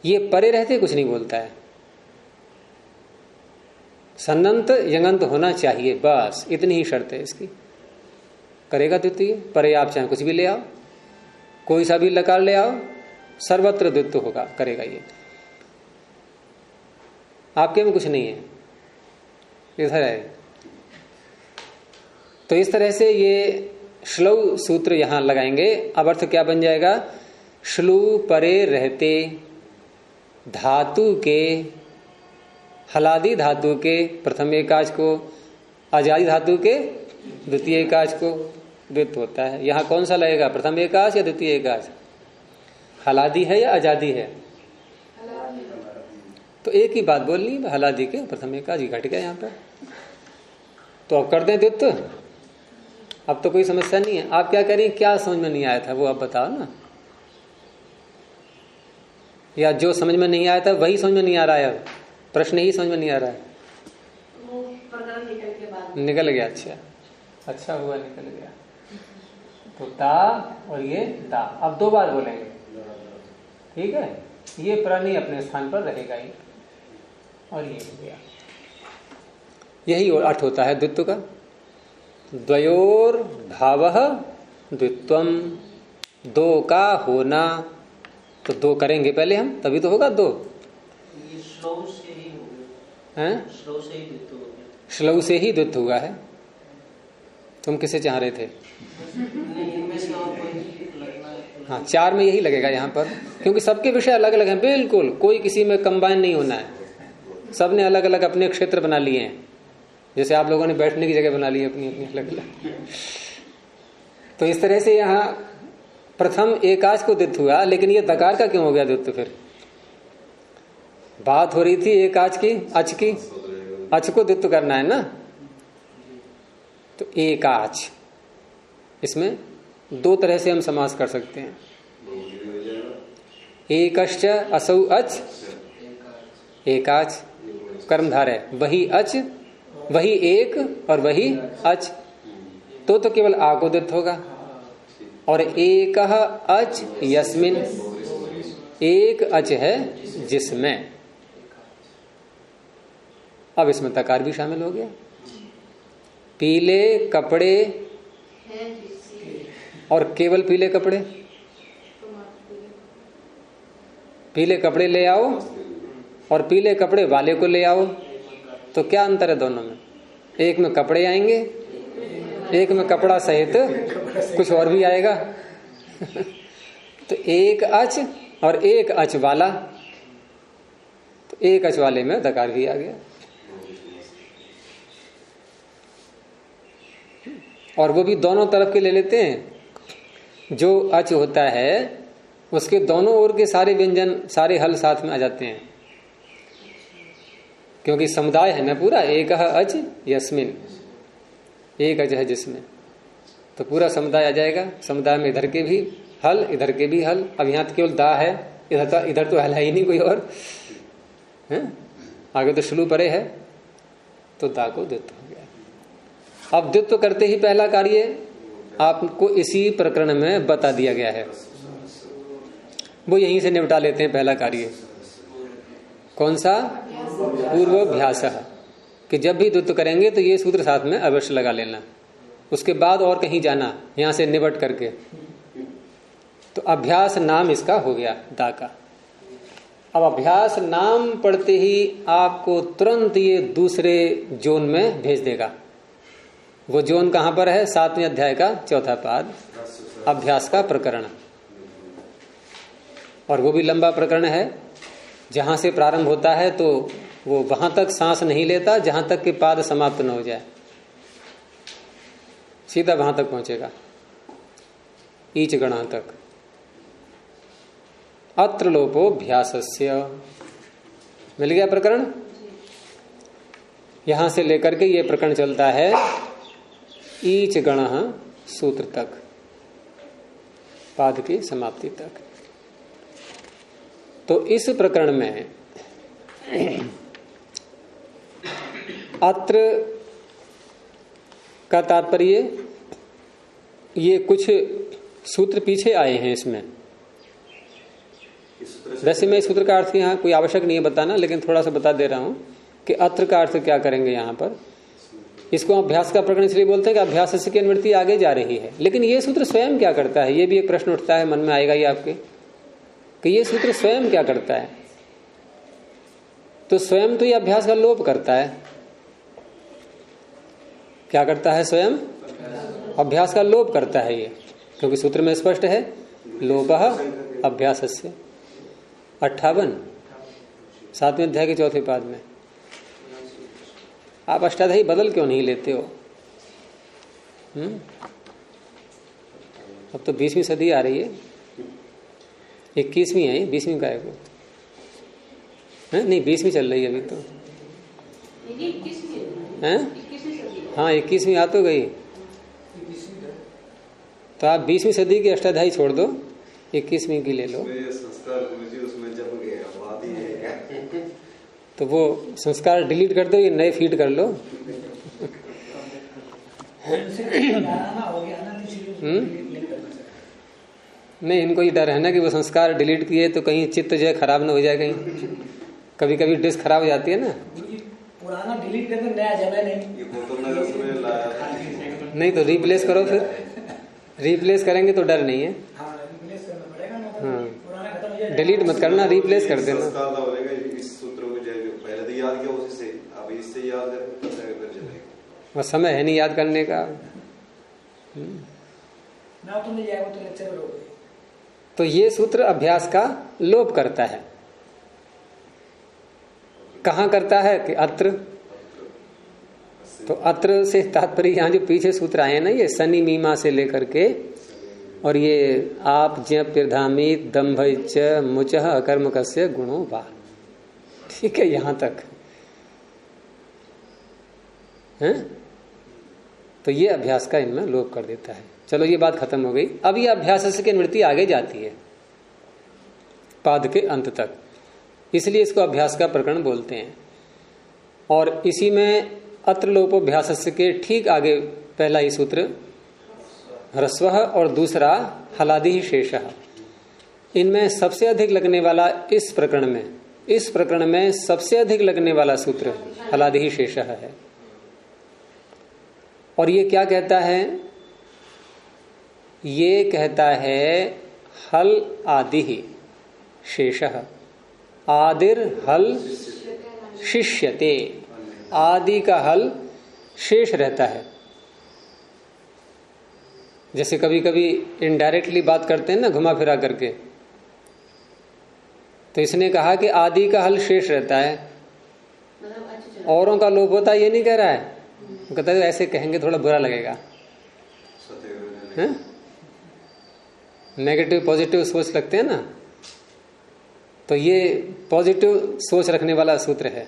ये परे रहते कुछ नहीं बोलता है, सन्नंत यंगंत होना चाहिए, बस इतनी ही शर्त है इसकी। करेगा द्वितीय, परे आप चाहे कुछ भी ले आओ, कोई सा भी लकार ले आओ, सर्वत्र द्वित्व होगा, करेगा ये। आपके में कुछ नहीं है, इधर है। तो इस तरह से ये श्लव सूत्र यहां लगाएंगे। अब अर्थ क्या बन जाएगा? श्लू परे रहते धातु के, हलादी धातु के प्रथम एकाच को, अजादी धातु के द्वितीय एकाच को द्वित्व होता है। यहां कौन सा लगेगा? प्रथम एकाच या द्वितीय एकाच? हलादी है या अजादी है? तो एक ही बात बोलनी, हलादी के प्रथम एकाच ही घट गया यहां पर। तो अब कर दें द्वित्व, अब तो कोई समस्या नहीं है। आप क्या करें, क्या समझ में नहीं आया था वो आप बताओ ना, या जो समझ में नहीं आया था वही समझ में नहीं आ रहा है, प्रश्न ही समझ में नहीं आ रहा है। वो प्रकरण निकल के बाद निकल गया, अच्छा हुआ निकल गया। तो ता और ये दा, अब 2 बार बोलेंगे, ठीक है। ये प्राणी अपने स्थान पर रहेगा ही, और ये हो गया। यही अर्थ होता है द्वित्व का। द्वयोर भावः द्वित्वम, 2 का होना। तो 2 करेंगे पहले हम, तभी तो होगा 2। ये श्लोक से ही हो गया हैं? श्लोक से ही द्वित्व हो गया। श्लव से ही द्वित्व हुआ है। तुम किसे चाह रहे थे? नहीं, इनमें से और कोई लगना है। हाँ, 4 में यही लगेगा यहाँ पर, क्योंकि सबके विषय अलग अलग हैं, बिल्कुल कोई किसी में कंबाइन नहीं होना है। सबने अलग अलग अपने क्षेत्र बना लिए हैं, जैसे आप लोगों ने बैठने की जगह बना ली अपनी अपनी अलग अलग। तो इस तरह से यहाँ प्रथम एकाच को द्वित्व हुआ, लेकिन ये दकार का क्यों हो गया द्वित्व? फिर बात हो रही थी एकाच की, अच की, अच को द्वित्व करना है ना। तो एकाच, इसमें 2 तरह से हम समास कर सकते हैं। एकश्च असौ अच, एकाच कर्मधार है, वही अच, वही एक और वही अच। तो केवल आ को द्वित्व होगा। और एक अच यस्मिन, एक अच है जिसमें, अब इसमें तकार भी शामिल हो गया। पीले कपड़े है जिससे और केवल पीले कपड़े, पीले कपड़े ले आओ और पीले कपड़े वाले को ले आओ, तो क्या अंतर है दोनों में? एक में कपड़े आएंगे, एक में कपड़ा सहित कुछ और भी आएगा। तो एक अच और एक अच वाला, तो एक अच वाले में दकार भी आ गया। और वो भी दोनों तरफ के ले लेते हैं। जो अच होता है उसके दोनों ओर के सारे व्यंजन, सारे हल साथ में आ जाते हैं, क्योंकि समुदाय है ना पूरा। एक अच यस्मिन, एक अच है जिसमें, तो पूरा समुदाय आ जाएगा। समुदाय में इधर के भी हल, इधर के भी हल। अब यहाँ तो केवल दा है, इधर तो हल है ही नहीं कोई और है। आगे तो श्लू परे है, तो दा को द्वित्व हो गया। अब द्वित्व करते ही पहला कार्य आपको इसी प्रकरण में बता दिया गया है, वो यहीं से निपटा लेते हैं। पहला कार्य कौन सा? पूर्वाभ्यास, कि जब भी द्वित्व करेंगे तो ये सूत्र साथ में अवश्य लगा लेना, उसके बाद और कहीं जाना यहां से निबट करके। तो अभ्यास नाम इसका हो गया दा का। अब अभ्यास नाम पढ़ते ही आपको तुरंत ये दूसरे जोन में भेज देगा। वो जोन कहां पर है? 7वें अध्याय का 4था पाद, अभ्यास का प्रकरण। और वो भी लंबा प्रकरण है, जहां से प्रारंभ होता है तो वो वहां तक सांस नहीं लेता जहां तक कि पाद समाप्त न हो जाए, सीधा वहां तक पहुंचेगा, ईच गणा तक। अत्र लोपोभ्यासस्य, मिल गया प्रकरण। यहां से लेकर के ये प्रकरण चलता है ईच गण सूत्र तक, पाद की समाप्ति तक। तो इस प्रकरण में अत्र का तात्पर्य, ये कुछ सूत्र पीछे आए हैं इसमें। वैसे मैं इस सूत्र का अर्थ यहाँ कोई आवश्यक नहीं है बताना, लेकिन थोड़ा सा बता दे रहा हूं कि अत्र का अर्थ क्या करेंगे यहां पर। इसको अभ्यास का प्रकरण इसलिए बोलते हैं कि अभ्यास की अनुवृत्ति आगे जा रही है, लेकिन ये सूत्र स्वयं क्या करता है? ये भी एक प्रश्न उठता है, मन में आएगा ये आपके, कि ये सूत्र स्वयं क्या करता है। तो स्वयं तो ये अभ्यास का लोप करता है। क्या करता है? स्वयं अभ्यास का लोप करता है ये, क्योंकि सूत्र में स्पष्ट है लोपः अभ्यासस्य। 58 7वें अध्याय के 4थे पाद में। आप अष्टाध्यायी बदल क्यों नहीं लेते हो? अब तो 20वीं सदी आ रही है, 21वीं है, 20वीं का है वो नहीं, 20वीं चल रही है अभी तो हैं। हाँ 21वीं आ तो गई, तो आप 20वीं सदी की अष्टाध्यायी छोड़ दो, 21वीं की ले लो। तो वो संस्कार डिलीट कर दो, ये नए फीड कर लो। नहीं, इनको ये डर है ना कि वो संस्कार डिलीट किए तो कहीं चित्त जो है खराब ना हो जाए, कहीं कभी कभी डिस्क खराब हो जाती है ना। पुराना डिलीट करके नया जमा नहीं तो रिप्लेस करो, फिर रिप्लेस करेंगे तो डर नहीं है। हाँ डिलीट मत करना, रिप्लेस कर देना। वह समय है नहीं याद करने का। तो ये सूत्र अभ्यास का लोप करता है। कहां करता है? कि अत्र। तो अत्र से तात्पर्य यहां जो पीछे सूत्र आए ना, ये शनि मीमा से लेकर के, और ये आप ज्ञामी दम्भ मुच अकर्मकस्य गुणो वा, ठीक है, यहां तक है। तो ये अभ्यास का इनमें लोप कर देता है। चलो ये बात खत्म हो गई। अब ये अभ्यास की अनुवृत्ति आगे जाती है पाद के अंत तक, इसलिए इसको अभ्यास का प्रकरण बोलते हैं। और इसी में अत्र लोपोभ्यास के ठीक आगे पहला ही सूत्र ह्रस्व और दूसरा हलादि शेषः। इनमें सबसे अधिक लगने वाला इस प्रकरण में इस प्रकरण में सबसे अधिक लगने वाला सूत्र हलादि शेषः है। और ये क्या कहता है? ये कहता है हल आदि शेषः, आदिर हल शिष्यते, आदि का हल शेष रहता है। जैसे कभी कभी इनडायरेक्टली बात करते हैं ना, घुमा फिरा करके, तो इसने कहा कि आदि का हल शेष रहता है, औरों का लोप होता है, ये नहीं कह रहा है। कहता है ऐसे कहेंगे थोड़ा बुरा लगेगा, नेगेटिव पॉजिटिव सोच लगते हैं ना, तो ये पॉजिटिव सोच रखने वाला सूत्र है।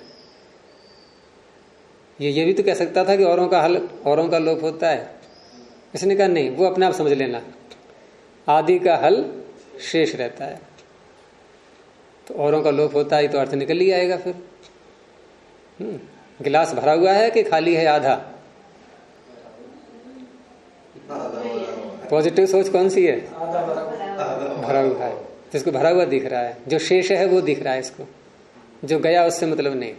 ये भी तो कह सकता था कि औरों का हल, औरों का लोप होता है। इसने कहा नहीं, वो अपने आप समझ लेना, आदि का हल शेष रहता है, तो औरों का लोप होता है तो अर्थ निकल ही आएगा फिर। गिलास भरा हुआ है कि खाली है आधा? पॉजिटिव सोच कौन सी है? भरा हुआ है, जिसको भरा हुआ दिख रहा है, जो शेष है वो दिख रहा है इसको, जो गया उससे मतलब नहीं।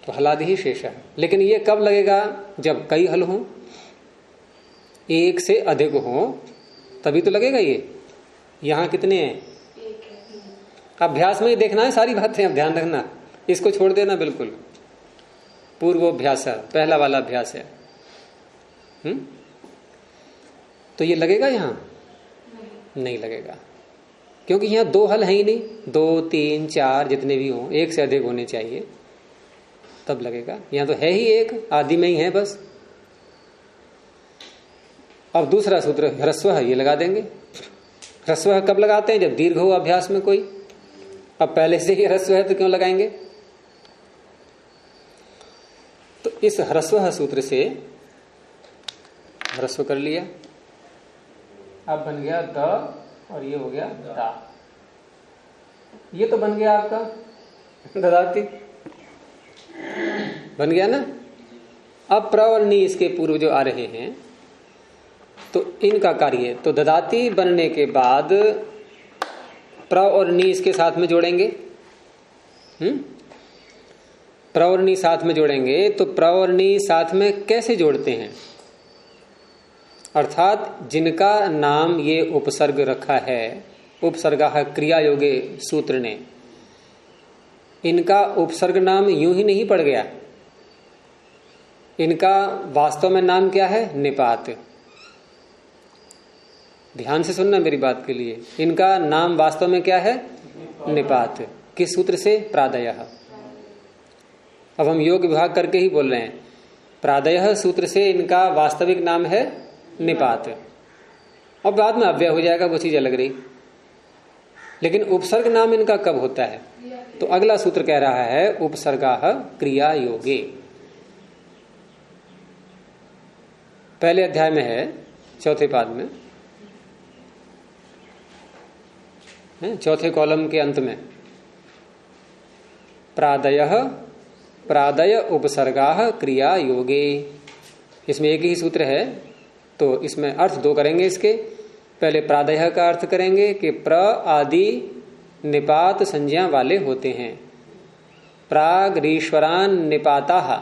तो हलादि ही शेष है। लेकिन ये कब लगेगा? जब कई हल हों, एक से अधिक हो, तभी तो लगेगा ये। यहां कितने हैं? अभ्यास में ही देखना है सारी बातें, अब ध्यान रखना, इसको छोड़ देना बिल्कुल। पूर्वोभ्यास पहला वाला अभ्यास है। तो ये लगेगा यहां? नहीं लगेगा, क्योंकि यहां दो हल है ही नहीं, 2, 3, 4 जितने भी हों, एक से अधिक होने चाहिए तब लगेगा। यहां तो है ही एक, आदि में ही है बस। अब दूसरा सूत्र ह्रस्व है, ये लगा देंगे। ह्रस्व कब लगाते हैं? जब दीर्घ हो अभ्यास में कोई। अब पहले से ही ह्रस्व है तो क्यों लगाएंगे? तो इस ह्रस्व सूत्र से ह्रस्व कर लिया, अब बन गया द, और ये हो गया दा। ये तो बन गया आपका ददाती, बन गया ना। अब प्र और नी इसके पूर्व जो आ रहे हैं, तो इनका कार्य, तो ददाती बनने के बाद प्र और नी इसके साथ में जोड़ेंगे। प्र और नी साथ में जोड़ेंगे, तो प्र और नी साथ में कैसे जोड़ते हैं? अर्थात जिनका नाम ये उपसर्ग रखा है, उपसर्गा क्रिया योगे सूत्र ने, इनका उपसर्ग नाम यूं ही नहीं पड़ गया। इनका वास्तव में नाम क्या है? निपात। ध्यान से सुनना मेरी बात के लिए, इनका नाम वास्तव में क्या है? निपात। किस सूत्र से? प्रादयः। अब हम योग विभाग करके ही बोल रहे हैं, प्रादयः सूत्र से इनका वास्तविक नाम है निपात। और बाद में अव्यय हो जाएगा, वो चीज अलग रही। लेकिन उपसर्ग नाम इनका कब होता है? तो अगला सूत्र कह रहा है उपसर्गाः क्रिया योगे। पहले अध्याय में है, चौथे पाद में, चौथे कॉलम के अंत में, प्रादयः प्रादय उपसर्गाः क्रिया योगे। इसमें एक ही सूत्र है, तो इसमें अर्थ दो करेंगे इसके। पहले प्रादयः का अर्थ करेंगे कि प्र आदि निपात संज्ञा वाले होते हैं। प्राग रीश्वरान निपाताः,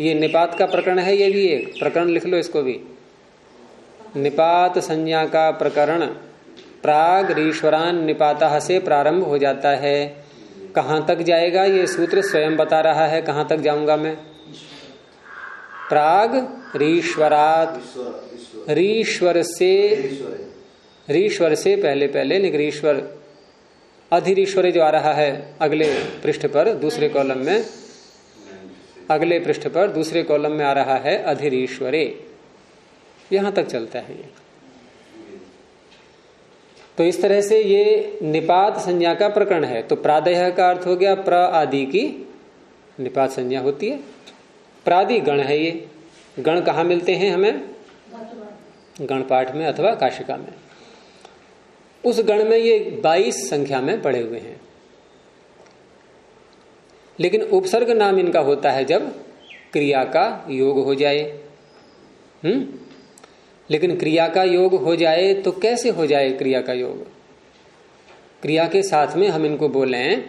ये निपात का प्रकरण है, ये भी एक प्रकरण लिख लो इसको भी। निपात संज्ञा का प्रकरण प्राग रीश्वरान निपाताः से प्रारंभ हो जाता है। कहां तक जाएगा ये सूत्र स्वयं बता रहा है। कहां तक जाऊंगा मैं? प्राग रीश्वरात, रीश्वर से पहले पहले निग्रीश्वर, अधिरीश्वरे जो आ रहा है अगले पृष्ठ पर दूसरे कॉलम में, अगले पृष्ठ पर दूसरे कॉलम में आ रहा है अधिरीश्वरे। यहां तक चलता है ये। तो इस तरह से ये निपात संज्ञा का प्रकरण है। तो प्रादयः का अर्थ हो गया प्र आदि की निपात संज्ञा होती है। प्रादि गण है ये। गण कहाँ मिलते हैं हमें? गण पाठ में अथवा काशिका में। उस गण में ये 22 संख्या में पड़े हुए हैं। लेकिन उपसर्ग नाम इनका होता है जब क्रिया का योग हो जाए। लेकिन क्रिया का योग हो जाए तो कैसे हो जाए क्रिया का योग? क्रिया के साथ में हम इनको बोलें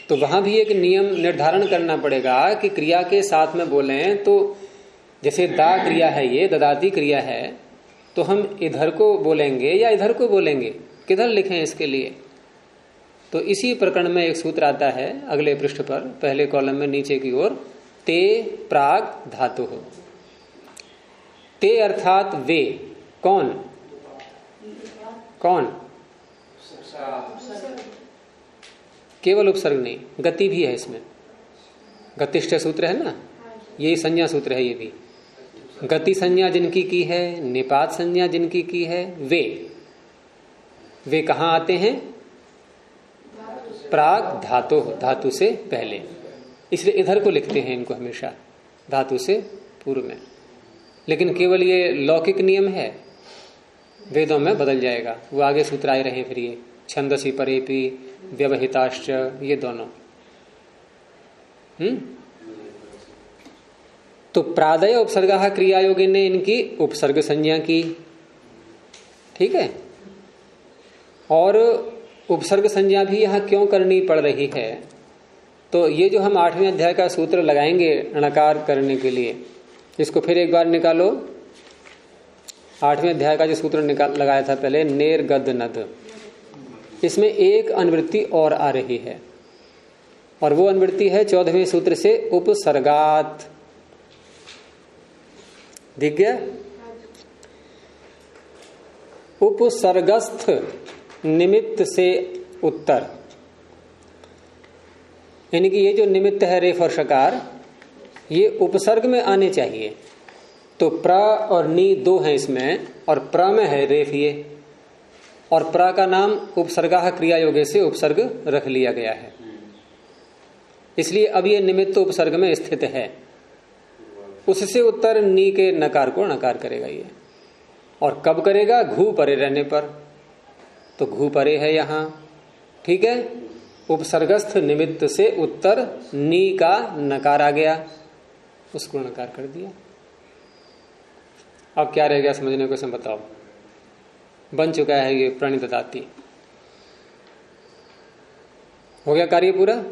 तो वहां भी एक नियम निर्धारण करना पड़ेगा कि क्रिया के साथ में बोलें तो जैसे दा क्रिया है, ये ददाती क्रिया है, तो हम इधर को बोलेंगे या इधर को बोलेंगे, किधर लिखें इसके लिए। तो इसी प्रकरण में एक सूत्र आता है अगले पृष्ठ पर, पहले कॉलम में नीचे की ओर, ते प्राग धातु हो। ते अर्थात वे, कौन कौन, केवल उपसर्ग नहीं, गति भी है इसमें। गतिष्ठ सूत्र है ना, यही संज्ञा सूत्र है। ये भी गति संज्ञा जिनकी की है, निपात संज्ञा जिनकी की है, वे कहां आते हैं? प्राग धातु, धातु से पहले। इसलिए इधर को लिखते हैं इनको हमेशा धातु से पूर्व में। लेकिन केवल ये लौकिक नियम है, वेदों में बदल जाएगा। वो आगे सूत्र आए रहे फिर ये छंदसी परेपी व्यवहिताश्च, ये दोनों। तो प्रादय उपसर्गा क्रिया योगी ने इनकी उपसर्ग संज्ञा की, ठीक है। और उपसर्ग संज्ञा भी यहां क्यों करनी पड़ रही है? तो ये जो हम 8वें अध्याय का सूत्र लगाएंगे णकार करने के लिए, इसको फिर एक बार निकालो। 8वें अध्याय का जो सूत्र लगाया था पहले, नेर गद नद, इसमें एक अनुवृत्ति और आ रही है, और वो अनुवृत्ति है 14वें सूत्र से उपसर्गात। दिख गया? उपसर्गस्थ निमित्त से उत्तर, यानी कि ये जो निमित्त है रेफ और शकार, ये उपसर्ग में आने चाहिए। तो प्र और नी दो हैं इसमें, और प्र में है रेफ ये, और प्र का नाम उपसर्गा क्रिया योगे से उपसर्ग रख लिया गया है। इसलिए अब ये निमित्त उपसर्ग में स्थित है। उससे उत्तर नी के नकार को नकार करेगा ये। और कब करेगा? घू परे रहने पर। तो घू परे है यहां, ठीक है। उपसर्गस्थ निमित्त से उत्तर नी का नकार आ गया, उसको नकार कर दिया। अब क्या रह गया समझने को? सब बताओ। बन चुका है ये प्रणिदधाति, हो गया कार्य पूरा।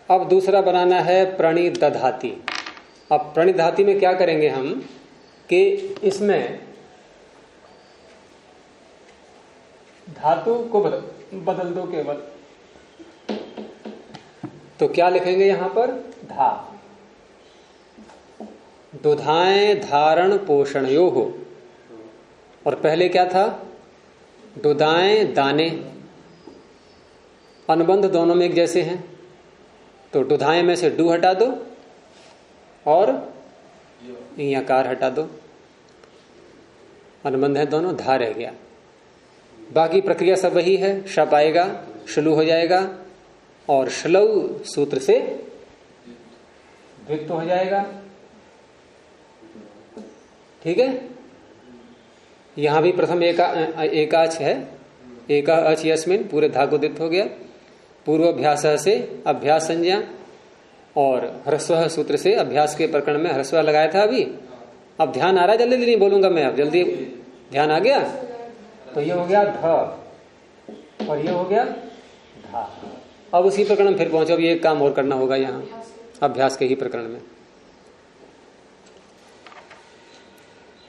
अब दूसरा बनाना है प्रणिदधाति। अब प्रणिदधाति में क्या करेंगे हम कि इसमें धातु को बदल दो केवल। तो क्या लिखेंगे यहां पर? धा। दुधाएं धारण पोषणयो हो, और पहले क्या था? दुधाएं दाने। अनुबंध दोनों में एक जैसे हैं, तो दुधाएं में से डू हटा दो और यकार हटा दो, अनुबंध है दोनों, धा रह गया। बाकी प्रक्रिया सब वही है। शप आएगा, श्लू हो जाएगा, और श्लऊ सूत्र से द्वित्व हो जाएगा, ठीक है। यहां भी प्रथम एकाच है, एका अच यस्मिन, पूरे धा को द्वित्व हो गया। पूर्वाभ्यास से अभ्यास संज्ञा, और ह्रस्व सूत्र से अभ्यास के प्रकरण में ह्रस्व लगाया था अभी। अब ध्यान आ रहा है? जल्दी नहीं बोलूंगा मैं, अब जल्दी ध्यान आ गया। तो ये हो गया ध, और ये हो गया धा। अब उसी प्रकरण में फिर पहुंचो। अब ये एक काम और करना होगा यहाँ अभ्यास के ही प्रकरण में।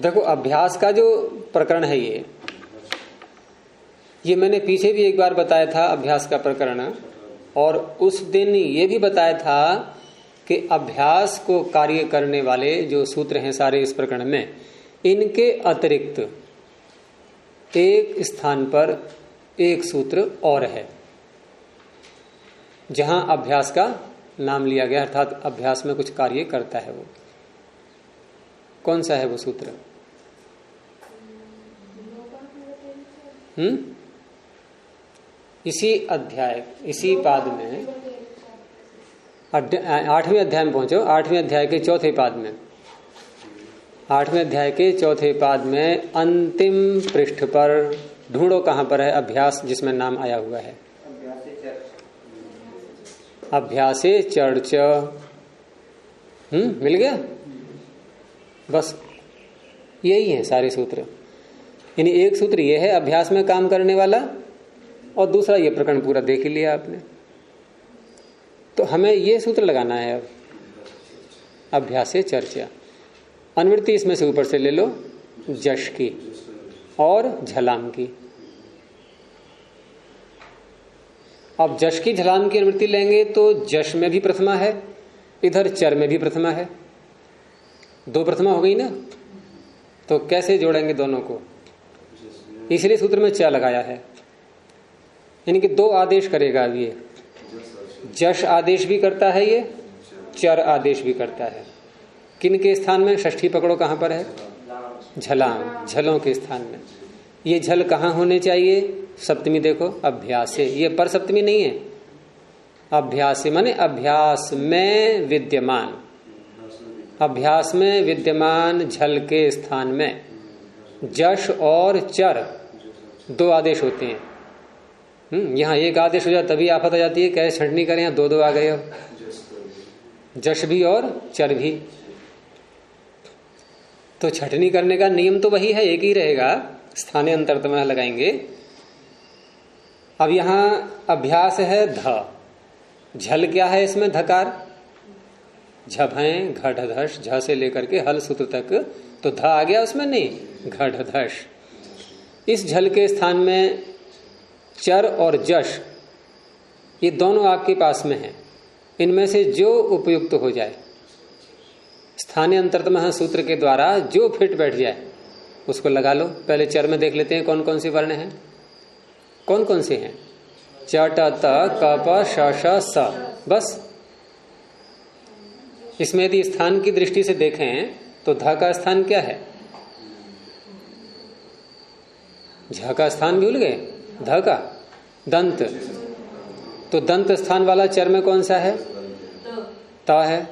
देखो, अभ्यास का जो प्रकरण है ये मैंने पीछे भी एक बार बताया था अभ्यास का प्रकरण, और उस दिन ये भी बताया था कि अभ्यास को कार्य करने वाले जो सूत्र हैं सारे इस प्रकरण में, इनके अतिरिक्त एक स्थान पर एक सूत्र और है जहां अभ्यास का नाम लिया गया, अर्थात अभ्यास में कुछ कार्य करता है। वो कौन सा है वो सूत्र? इसी अध्याय, इसी पाद में 8वें अध्याय में पहुंचो। 8वें अध्याय के चौथे पाद में, 8वें अध्याय के चौथे पाद में अंतिम पृष्ठ पर ढूंढो कहां पर है अभ्यास जिसमें नाम आया हुआ है। अभ्यासे चर्च, मिल गया। बस यही है सारे सूत्र। यानी एक सूत्र ये है अभ्यास में काम करने वाला, और दूसरा ये प्रकरण पूरा देख ही लिया आपने। तो हमें ये सूत्र लगाना है अब, अभ्यास से चर्चा। अनुवृत्ति इसमें से ऊपर से ले लो, जश की और झलाम की। अब जश की झलाम की अनुवृत्ति लेंगे तो जश में भी प्रथमा है, इधर चर में भी प्रथमा है, दो प्रथमा हो गई ना। तो कैसे जोड़ेंगे दोनों को? इसलिए सूत्र में च लगाया है, यानी कि दो आदेश करेगा अब ये। जश आदेश भी करता है ये, चर आदेश भी करता है। किन के स्थान में? षष्ठी पकड़ो, कहां पर है? झलाम, झलों के स्थान में। ये झल कहां होने चाहिए? सप्तमी देखो, अभ्यास से। ये पर सप्तमी नहीं है, अभ्यास से माने अभ्यास में विद्यमान, अभ्यास में विद्यमान झल के स्थान में जश और चर दो आदेश होते हैं। यहां एक आदेश हो जाए तभी आफत आ जाती है, कैसे छंटनी करें? यहां दो दो आ गए, अब जश भी और चर भी। तो छटनी करने का नियम तो वही है, एक ही रहेगा, स्थाने अंतरतम लगाएंगे। अब यहां अभ्यास है ध, झल क्या है इसमें? धकार, झभय घढ़धश, झ से लेकर के हल सूत्र तक, तो ध आ गया उसमें, नहीं घढ़धश। इस झल के स्थान में चर और जश ये दोनों आपके पास में हैं, इनमें से जो उपयुक्त हो जाए, स्थानीय अंतरतम सूत्र के द्वारा जो फिट बैठ जाए उसको लगा लो। पहले चर में देख लेते हैं कौन कौन से वर्ण हैं, कौन कौन से हैं? चट त क प श श स, बस। इसमें यदि स्थान की दृष्टि से देखें तो ध का स्थान क्या है? झ का स्थान भूल गए, ध का दंत, तो दंत स्थान वाला चर में कौन सा है? त है,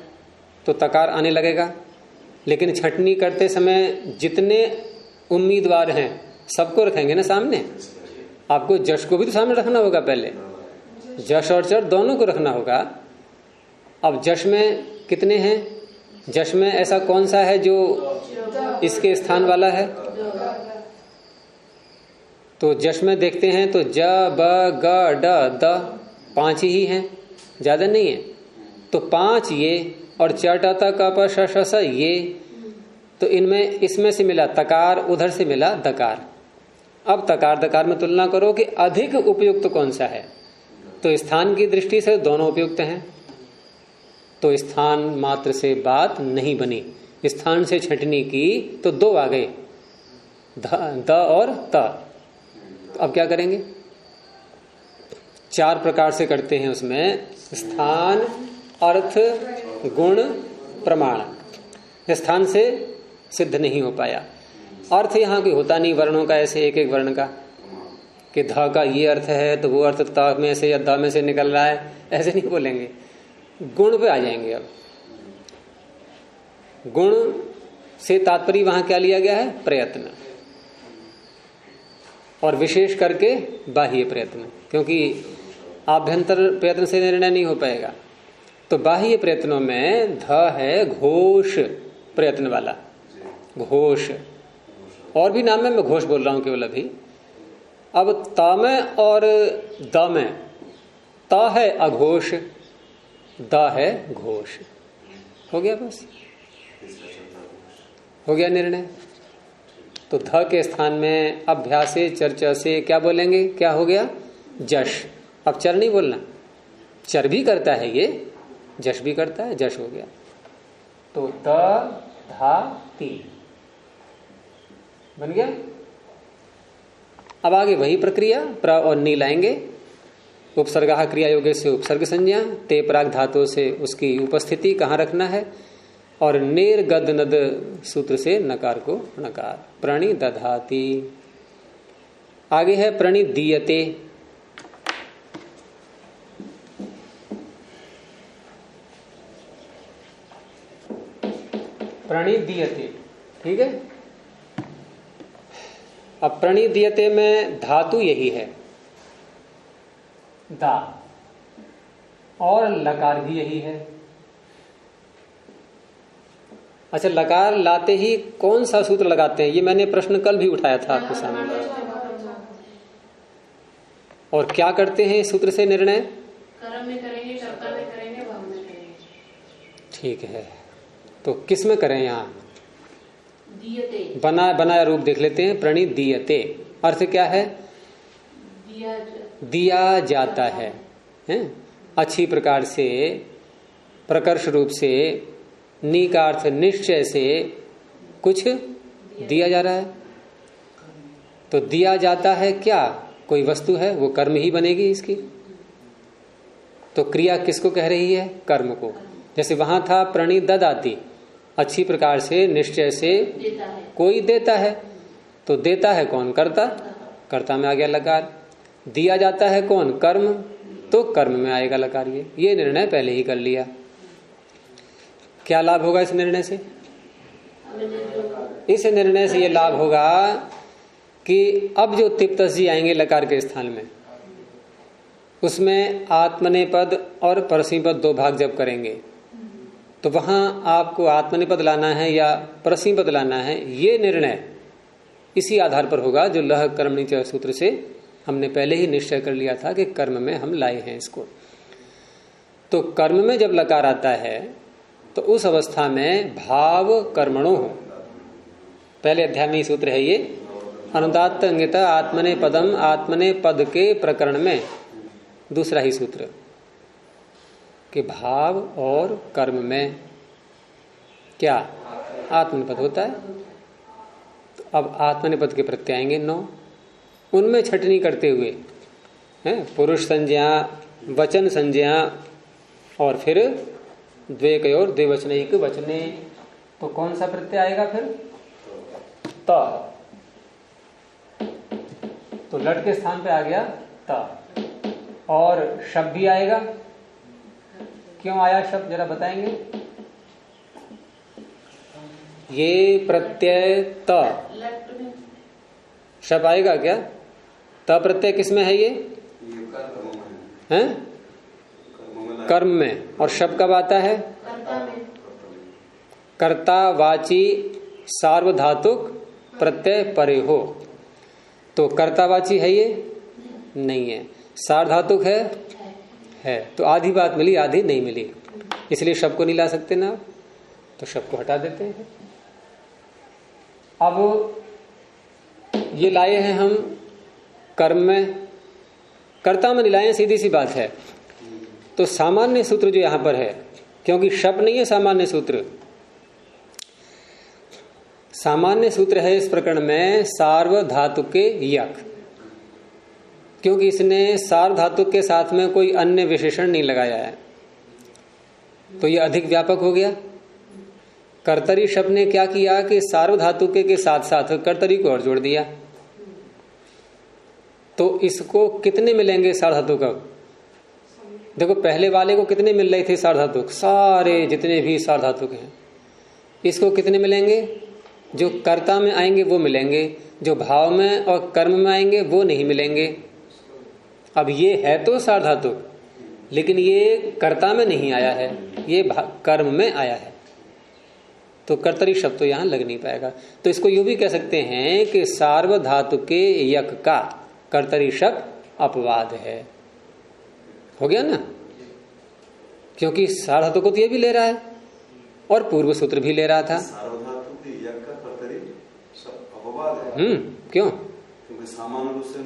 तो तकार आने लगेगा। लेकिन छटनी करते समय जितने उम्मीदवार हैं सबको रखेंगे ना सामने। आपको जश को भी तो सामने रखना होगा, पहले जश और चर दोनों को रखना होगा। अब जश में कितने हैं? जश में ऐसा कौन सा है जो इसके स्थान वाला है? तो जश में देखते हैं तो ज ब ग ड द, 5 ही हैं, ज्यादा नहीं है। तो 5 ये, और चटा क प श श स ये, तो इनमें इसमें से मिला तकार, उधर से मिला दकार। अब तकार दकार में तुलना करो कि अधिक उपयुक्त कौन सा है, तो स्थान की दृष्टि से दोनों उपयुक्त हैं। तो स्थान मात्र से बात नहीं बनी, स्थान से छटनी की तो 2 आ गए, द और त। अब क्या करेंगे? 4 प्रकार से करते हैं उसमें, स्थान, अर्थ, गुण, प्रमाण। स्थान से सिद्ध नहीं हो पाया। अर्थ यहाँ कोई होता नहीं वर्णों का, ऐसे एक एक वर्ण का, कि ध का ये अर्थ है तो वो अर्थ त में से या द में से निकल रहा है, ऐसे नहीं बोलेंगे। गुण पे आ जाएंगे। अब गुण से तात्पर्य वहां क्या लिया गया है? प्रयत्न, और विशेष करके बाह्य प्रयत्न, क्योंकि आभ्यंतर प्रयत्न से निर्णय नहीं हो पाएगा। तो बाह्य प्रयत्नों में ध है घोष प्रयत्न वाला, घोष। और भी नाम में मैं घोष बोल रहा हूं केवल अभी। अब त में और द में, त है अघोष, द है घोष। हो गया, बस हो गया निर्णय। तो ध के स्थान में अभ्यास से चर्चा से क्या बोलेंगे? क्या हो गया? जश। अब चर नहीं बोलना, चर भी करता है ये, जश भी करता है, जश हो गया। तो द धा ती बन गया। अब आगे वही प्रक्रिया, प्र और नी लाएंगे। उपसर्गा क्रिया योगे से उपसर्ग संज्ञा, ते प्राग धातु से उसकी उपस्थिति कहाँ रखना है, और नेर गद नद सूत्र से नकार को नकार। प्रणि दधाती। आगे है प्रणि दीयते। प्रणि दीयते, ठीक है। अब प्रणि दीयते में धातु यही है दा, और लकार भी यही है। अच्छा, लकार लाते ही कौन सा सूत्र लगाते हैं? ये मैंने प्रश्न कल भी उठाया था आपके सामने। और क्या करते हैं इस सूत्र से निर्णय? कर्म में करेंगे, कर्ता में करेंगे, भाव में करेंगे। ठीक है, तो किस में करें? यहाँ दीयते, बनाया रूप देख लेते हैं। प्रणीत दीयते अर्थ क्या है? दिया जाता है, हैं? अच्छी प्रकार से प्रकर्ष रूप से, नी का अर्थ निश्चय से कुछ दिया जा रहा है। तो दिया जाता है क्या? कोई वस्तु है, वो कर्म ही बनेगी इसकी। तो क्रिया किसको कह रही है? कर्म को। जैसे वहां था प्रणीत ददाति, अच्छी प्रकार से निश्चय से देता है। कोई देता है, तो देता है कौन? कर्ता। कर्ता में आ गया लकार। दिया जाता है कौन? कर्म, तो कर्म में आएगा लकार। ये निर्णय पहले ही कर लिया। क्या लाभ होगा इस निर्णय से? इस निर्णय से ये लाभ होगा कि अब जो तिप्तस जी आएंगे लकार के स्थान में, उसमें आत्मनेपद और परस्मैपद दो भाग जब करेंगे, तो वहां आपको आत्मनेपद लाना है या परस्मैपद लाना है, ये निर्णय इसी आधार पर होगा जो लह कर्मणि च सूत्र से हमने पहले ही निश्चय कर लिया था कि कर्म में हम लाए हैं इसको। तो कर्म में जब लकार आता है तो उस अवस्था में भाव कर्मणो हो, पहले अध्याय में ही सूत्र है ये, अनुदात्त अंगिता आत्मने पदम, आत्मने पद के प्रकरण में दूसरा ही सूत्र कि भाव और कर्म में क्या आत्मनिपद होता है। तो अब आत्मनिपद के प्रत्यय आएंगे 9, उनमें छटनी करते हुए हैं पुरुष संज्ञा, वचन संज्ञा और फिर द्वेकयोर द्विवचनैक वचने। तो कौन सा प्रत्यय आएगा फिर? त। तो लट के स्थान पे आ गया त। और शब्द भी आएगा। क्यों आया शब्द, जरा बताएंगे? ये प्रत्यय त, शब्द आएगा क्या? त प्रत्यय किसमें है? ये हैं कर्म में। और शब्द कब आता है? कर्तावाची सार्वधातुक प्रत्यय परे हो। तो कर्तावाची है ये? नहीं है। सार्वधातुक है। तो आधी बात मिली, आधी नहीं मिली, इसलिए शब्द को नहीं ला सकते ना, तो शब्द को हटा देते हैं। अब ये लाए हैं हम कर्म में, कर्ता में नहीं लाए, सीधी सी बात है। तो सामान्य सूत्र जो यहां पर है, क्योंकि शब्द नहीं है सामान्य सूत्र, सामान्य सूत्र है इस प्रकरण में सार्वधातुके यक, क्योंकि इसने सार्वधातुक के साथ में कोई अन्य विशेषण नहीं लगाया है, तो यह अधिक व्यापक हो गया। कर्तरी शब्द ने क्या किया कि सार्वधातुके के साथ साथ कर्तरी को और जोड़ दिया। तो इसको कितने मिलेंगे सार्वधातुक? अब देखो, पहले वाले को कितने मिल रहे थे सार्वधातुक? सारे जितने भी सार्वधातुक हैं, इसको कितने मिलेंगे? जो कर्ता में आएंगे वो मिलेंगे, जो भाव में और कर्म में आएंगे वो नहीं मिलेंगे। अब ये है तो सार्वधातुक, लेकिन ये कर्ता में नहीं आया है, ये कर्म में आया है, तो कर्तरी शब्द तो यहां लग नहीं पाएगा। तो इसको यूं भी कह सकते हैं कि सार्वधातुके यक का कर्तरी शब्द अपवाद है। हो गया ना, क्योंकि सार्वधातुक को तो ये भी ले रहा है और पूर्व सूत्र भी ले रहा था। सार्वधातुक यक का कर्तरी शब्द अपवाद है। क्यों? क्योंकि सामान्य रूप से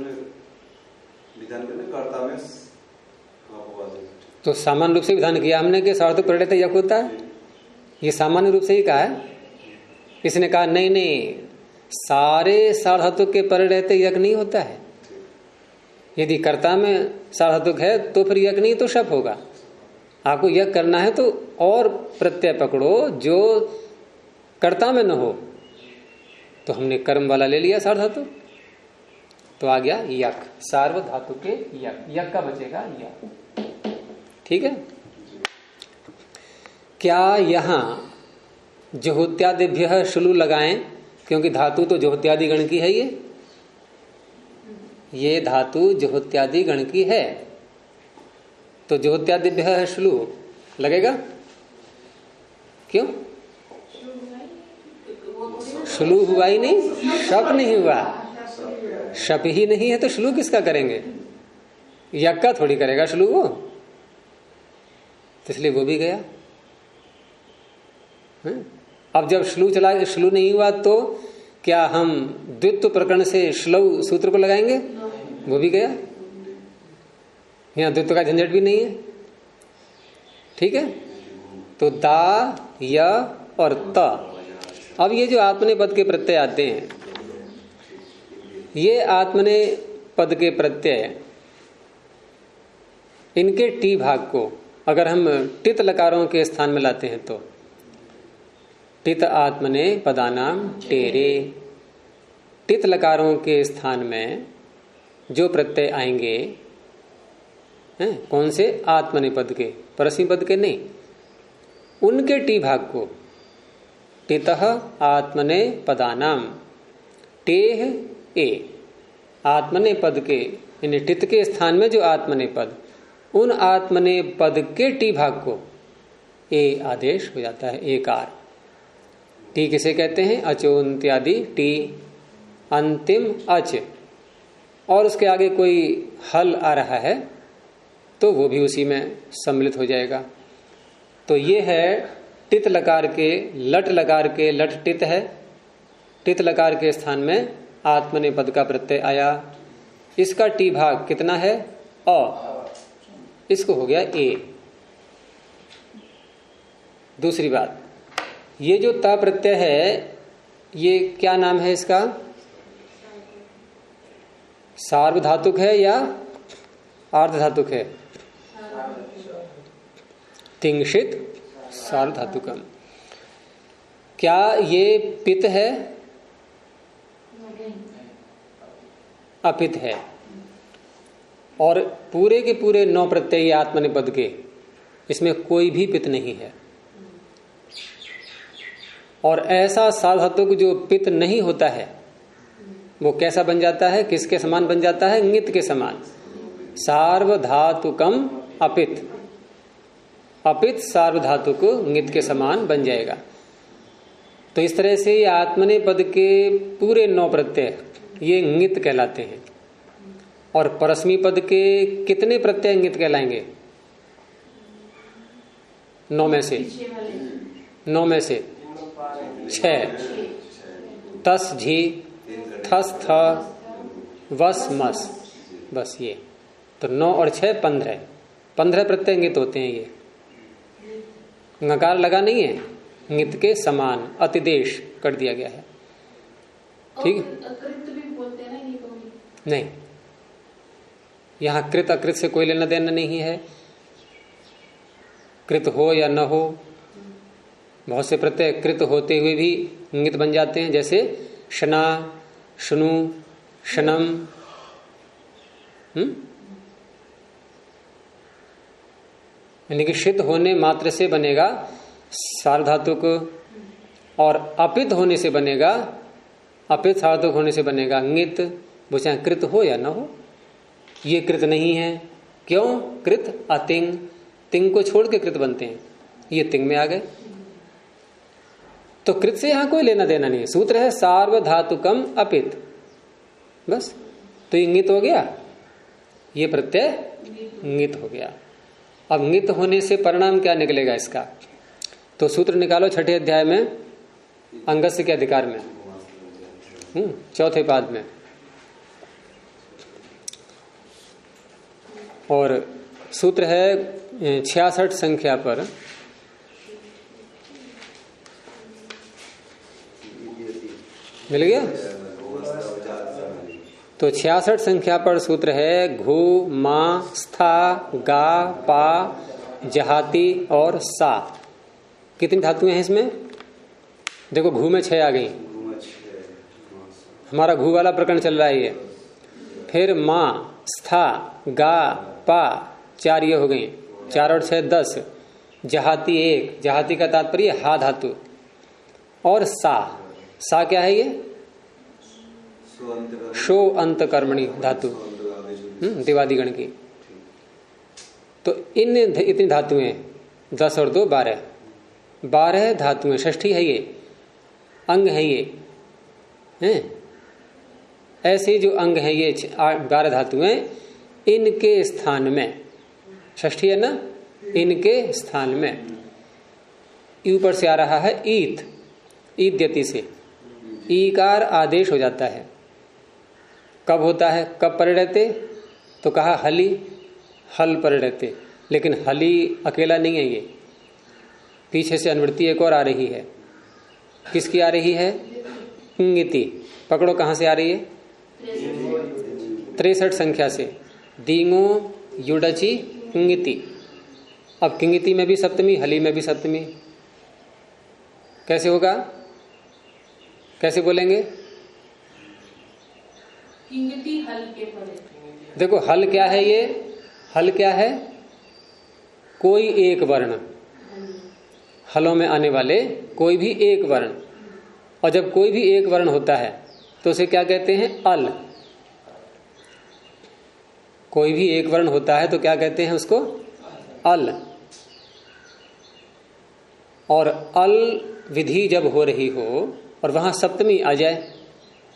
विधान करने कर्ता में अपवाद है। तो सामान्य रूप से विधान किया हमने कि सार्वधातुक परिणत यक होता है, ये सामान्य रूप से ही कहा है। इसने कहा नहीं, सारे सार्वधातुक के परिणत यक नहीं होता है। यदि कर्ता में सार्वधातुक है तो फिर यक नहीं तो शप होगा। आपको यक करना है तो और प्रत्यय पकड़ो जो कर्ता में न हो। तो हमने कर्म वाला ले लिया सार्वधातुक, तो आ गया यक, सार्वधातुक के यक, यक का बचेगा यक। ठीक है। क्या यहां जुहुत्यादिभ्यः शुलु लगाएं, क्योंकि धातु तो जुहुत्यादि गण की है। ये धातु जुहुत्यादि गण की है, तो जुहुत्यादिभ्यः शुलु लगेगा। क्यों? श्लू हुआ ही नहीं, शप नहीं हुआ। शप ही नहीं है तो श्लू किसका करेंगे? यज्ञ का थोड़ी करेगा श्लू वो, तो इसलिए वो भी गया। अब जब श्लू नहीं हुआ तो क्या हम द्वित्व प्रकरण से श्लौ सूत्र को लगाएंगे? वो भी गया। यहां द्वित्व का झंझट भी नहीं है। ठीक है, तो दा, य और त। अब ये जो आत्मने पद के प्रत्यय आते हैं, ये आत्मने पद के प्रत्यय, इनके टी भाग को अगर हम टित लकारों के स्थान में लाते हैं तो टित आत्मने पदानाम टेरे, टित लकारों के स्थान में जो प्रत्यय आएंगे हैं, कौन से? आत्मने पद के, परस्मी पद के नहीं, उनके टी भाग को टितः आत्मने पदानाम टेह ए, आत्मने पद के यानी टित के स्थान में जो आत्मने पद, उन आत्मने पद के टी भाग को ए आदेश हो जाता है, एकार। टी किसे कहते हैं? अचोन्त्यादि टी, अंतिम अच, और उसके आगे कोई हल आ रहा है तो वो भी उसी में सम्मिलित हो जाएगा। तो ये है टित लकार के, लट लकार के, लट टित है, टित लकार के स्थान में आत्मने पद का प्रत्यय आया। इसका टी भाग कितना है? अ, इसको हो गया ए। दूसरी बात, ये जो ता प्रत्यय है, ये क्या नाम है इसका? सार्वधातुक है या आर्धधातुक है? तिंशित सार्वधातुकम। क्या ये पित है? अपित है। और पूरे के पूरे 9 प्रत्यय आत्मनिपद के, इसमें कोई भी पित नहीं है। और ऐसा सार्वधातुक जो पित नहीं होता है वो कैसा बन जाता है? किसके समान बन जाता है? ङित के समान। सार्वधातुकम अपित, अपित सार्वधातुक ङित के समान बन जाएगा। तो इस तरह से आत्मने पद के पूरे 9 प्रत्यय ये ङित कहलाते हैं। और परस्मी पद के कितने प्रत्यय ङित कहलाएंगे? 9 में से 6। तस झी, थस थ, वस मस, बस ये तो 9 और 6 15 प्रत्यय ङित होते हैं। ये ङकार लगा नहीं है, ङित के समान अतिदेश कर दिया गया है। ठीक है, नहीं, यहां कृत अकृत से कोई लेना देना नहीं है। कृत हो या न हो, बहुत से प्रत्यय कृत होते हुए भी ङित बन जाते हैं, जैसे शना, शनु, शनम। यानी कि शित होने मात्र से बनेगा सार्वधातुक, और अपित होने से बनेगा, अपित सार्वधातुक होने से बनेगा ङित, वो चाहे कृत हो या न हो। ये कृत नहीं है, क्यों? कृत अतिंग, तिंग को छोड़ के कृत बनते हैं, ये तिंग में आ गए। तो कृत से यहां कोई लेना देना नहीं है। सूत्र है सार्वधातुकम अपित, बस। तो ये ङित हो गया, ये प्रत्यय ङित हो गया। अब ङित होने से परिणाम क्या निकलेगा इसका? तो सूत्र निकालो 6ठे अध्याय में, अंगस्य के अधिकार में, 4थे पाद में। और सूत्र है 66 संख्या पर, मिल गया? तो 66 संख्या पर सूत्र है घु, मा, स्था, गा, पा, जहाती और सा। कितनी धातुएं हैं इसमें? देखो, घु में 6 आ गई, हमारा घु वाला प्रकरण चल रहा है ये। फिर मा, स्था, गा, पा, 4 ये हो गई, 4 और 6 10। जहाती 1, जहाती का तात्पर्य हा धातु। और सा, सा क्या है? ये शो अंत कर्मणि धातु, दिवादिगण की। तो इन इतनी धातुएं 10 और 2 12, 12 धातुएं, षष्ठी है ये, अंग है ये हैं, ऐसे जो अंग है ये 12 धातुएं, इनके स्थान में, षष्ठी है ना, इनके स्थान में ऊपर से आ रहा है ईत, ईद्यति से ईकार आदेश हो जाता है। कब होता है, कब परे रहते, तो कहा हली, हल परे रहते, लेकिन हली अकेला नहीं है, ये पीछे से अनुवृत्ति एक और आ रही है। किसकी आ रही है, किंगिति। पकड़ो कहां से आ रही है, 63 संख्या से, दींगो युडची किंगिति। अब किंगिति में भी सप्तमी, हली में भी सप्तमी, कैसे होगा, कैसे बोलेंगे? किंगति हल के परे। देखो हल क्या है, ये हल क्या है, कोई एक वर्ण, हलों में आने वाले कोई भी एक वर्ण, और जब कोई भी एक वर्ण होता है तो उसे क्या कहते हैं, अल। कोई भी एक वर्ण होता है तो क्या कहते हैं उसको, अल। और अल विधि जब हो रही हो और वहां सप्तमी आ जाए,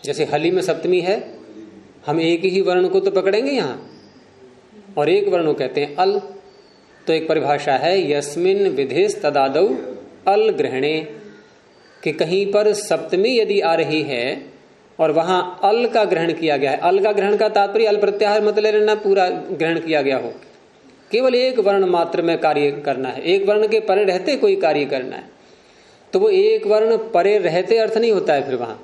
जैसे हली में सप्तमी है, हम एक ही वर्ण को तो पकड़ेंगे यहां, और एक वर्ण को कहते हैं अल। तो एक परिभाषा है, यस्मिन विधिस तदादौ अल ग्रहणे, कि कहीं पर सप्तमी यदि आ रही है और वहां अल का ग्रहण किया गया है, अल का ग्रहण का तात्पर्य अल प्रत्याहार मतलब लेना, पूरा ग्रहण किया गया हो, केवल एक वर्ण मात्र में कार्य करना है, एक वर्ण के परे रहते कोई कार्य करना है, तो वो एक वर्ण परे रहते अर्थ नहीं होता है, फिर वहां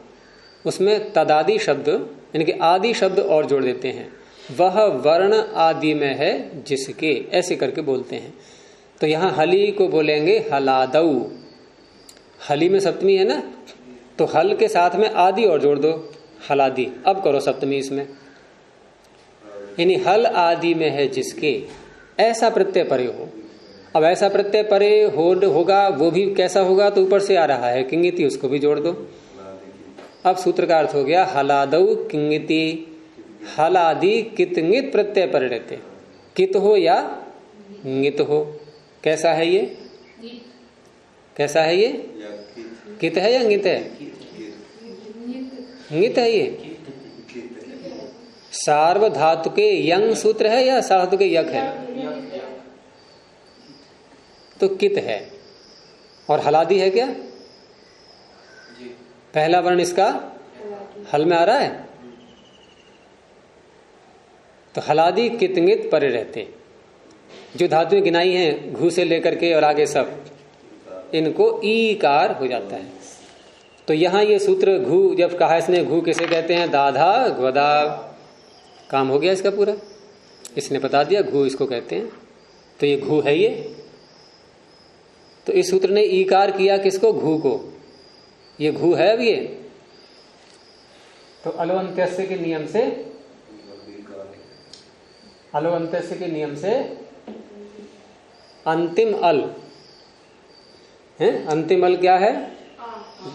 उसमें तदादि शब्द यानी कि आदि शब्द और जोड़ देते हैं, वह वर्ण आदि में है जिसके, ऐसे करके बोलते हैं। तो यहां हली को बोलेंगे हलादऊ, हली में सप्तमी है ना, तो हल के साथ में आदि और जोड़ दो, हलादी। अब करो सप्तमी इसमें, यानी हल आदि में है जिसके, ऐसा प्रत्यय परे हो। अब ऐसा प्रत्यय परे होगा, वो भी कैसा होगा, तो ऊपर से आ रहा है किंगिति, उसको भी जोड़ दो। अब सूत्र का अर्थ हो गया हलादऊ किंगिति, हलादि कितंगित प्रत्यय परे रहते, कित हो या ङित हो। कैसा है ये, कैसा है ये, कित है या ङित है, ङित है ये। सार्वधातु के यंग सूत्र है या सार्वधातु के यक है, तो कित है। और हलादी है क्या, पहला वर्ण इसका हल में आ रहा है, तो हलादी कितंगित परे रहते। जो धातुएं गिनाई हैं घू से लेकर के और आगे सब, इनको ईकार हो जाता है। तो यहां ये सूत्र घू जब कहा इसने, घू किसे कहते हैं, दाधा ग्वदा, काम हो गया इसका पूरा, इसने बता दिया घू इसको कहते हैं, तो ये घू है ये। तो इस सूत्र ने ईकार किया किसको, घू को, ये घू है अब ये। तो अलो अंत्यस्य के नियम से, अलो अंत्यस्य के नियम से अंतिम अल है, अंतिम अल क्या है,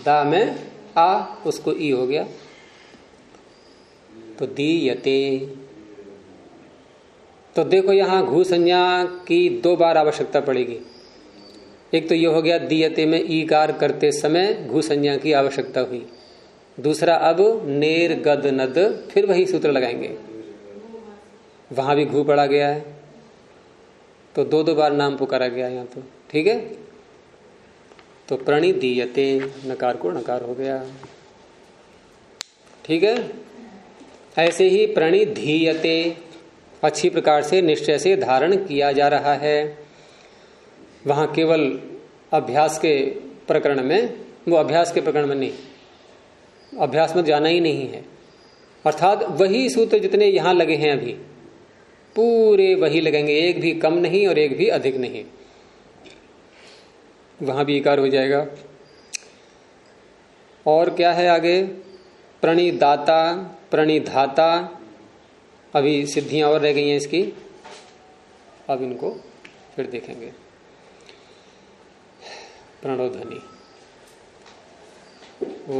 दा में आ, उसको ई हो गया, तो दीयते। तो देखो यहां घू संज्ञा की 2 बार आवश्यकता पड़ेगी। एक तो ये हो गया दीयते में ईकार करते समय घू संज्ञा की आवश्यकता हुई, दूसरा अब नेर गद नद, फिर वही सूत्र लगाएंगे, वहां भी घू पड़ा गया है, तो 2 बार नाम पुकारा गया यहाँ, तो ठीक है। तो प्रणिदीयते, नकार को नकार हो गया, ठीक है। ऐसे ही प्रणिधीयते अच्छी प्रकार से निश्चय से धारण किया जा रहा है। वहां केवल अभ्यास के प्रकरण में, वो अभ्यास के प्रकरण में नहीं, अभ्यास में जाना ही नहीं है, अर्थात वही सूत्र जितने यहां लगे हैं अभी पूरे वही लगेंगे, एक भी कम नहीं और एक भी अधिक नहीं, वहां भी इकार हो जाएगा। और क्या है आगे, प्रणिदाता, प्रणिधाता, अभी सिद्धियां और रह गई हैं इसकी, अब इनको फिर देखेंगे। प्रणोध्वनि। ओ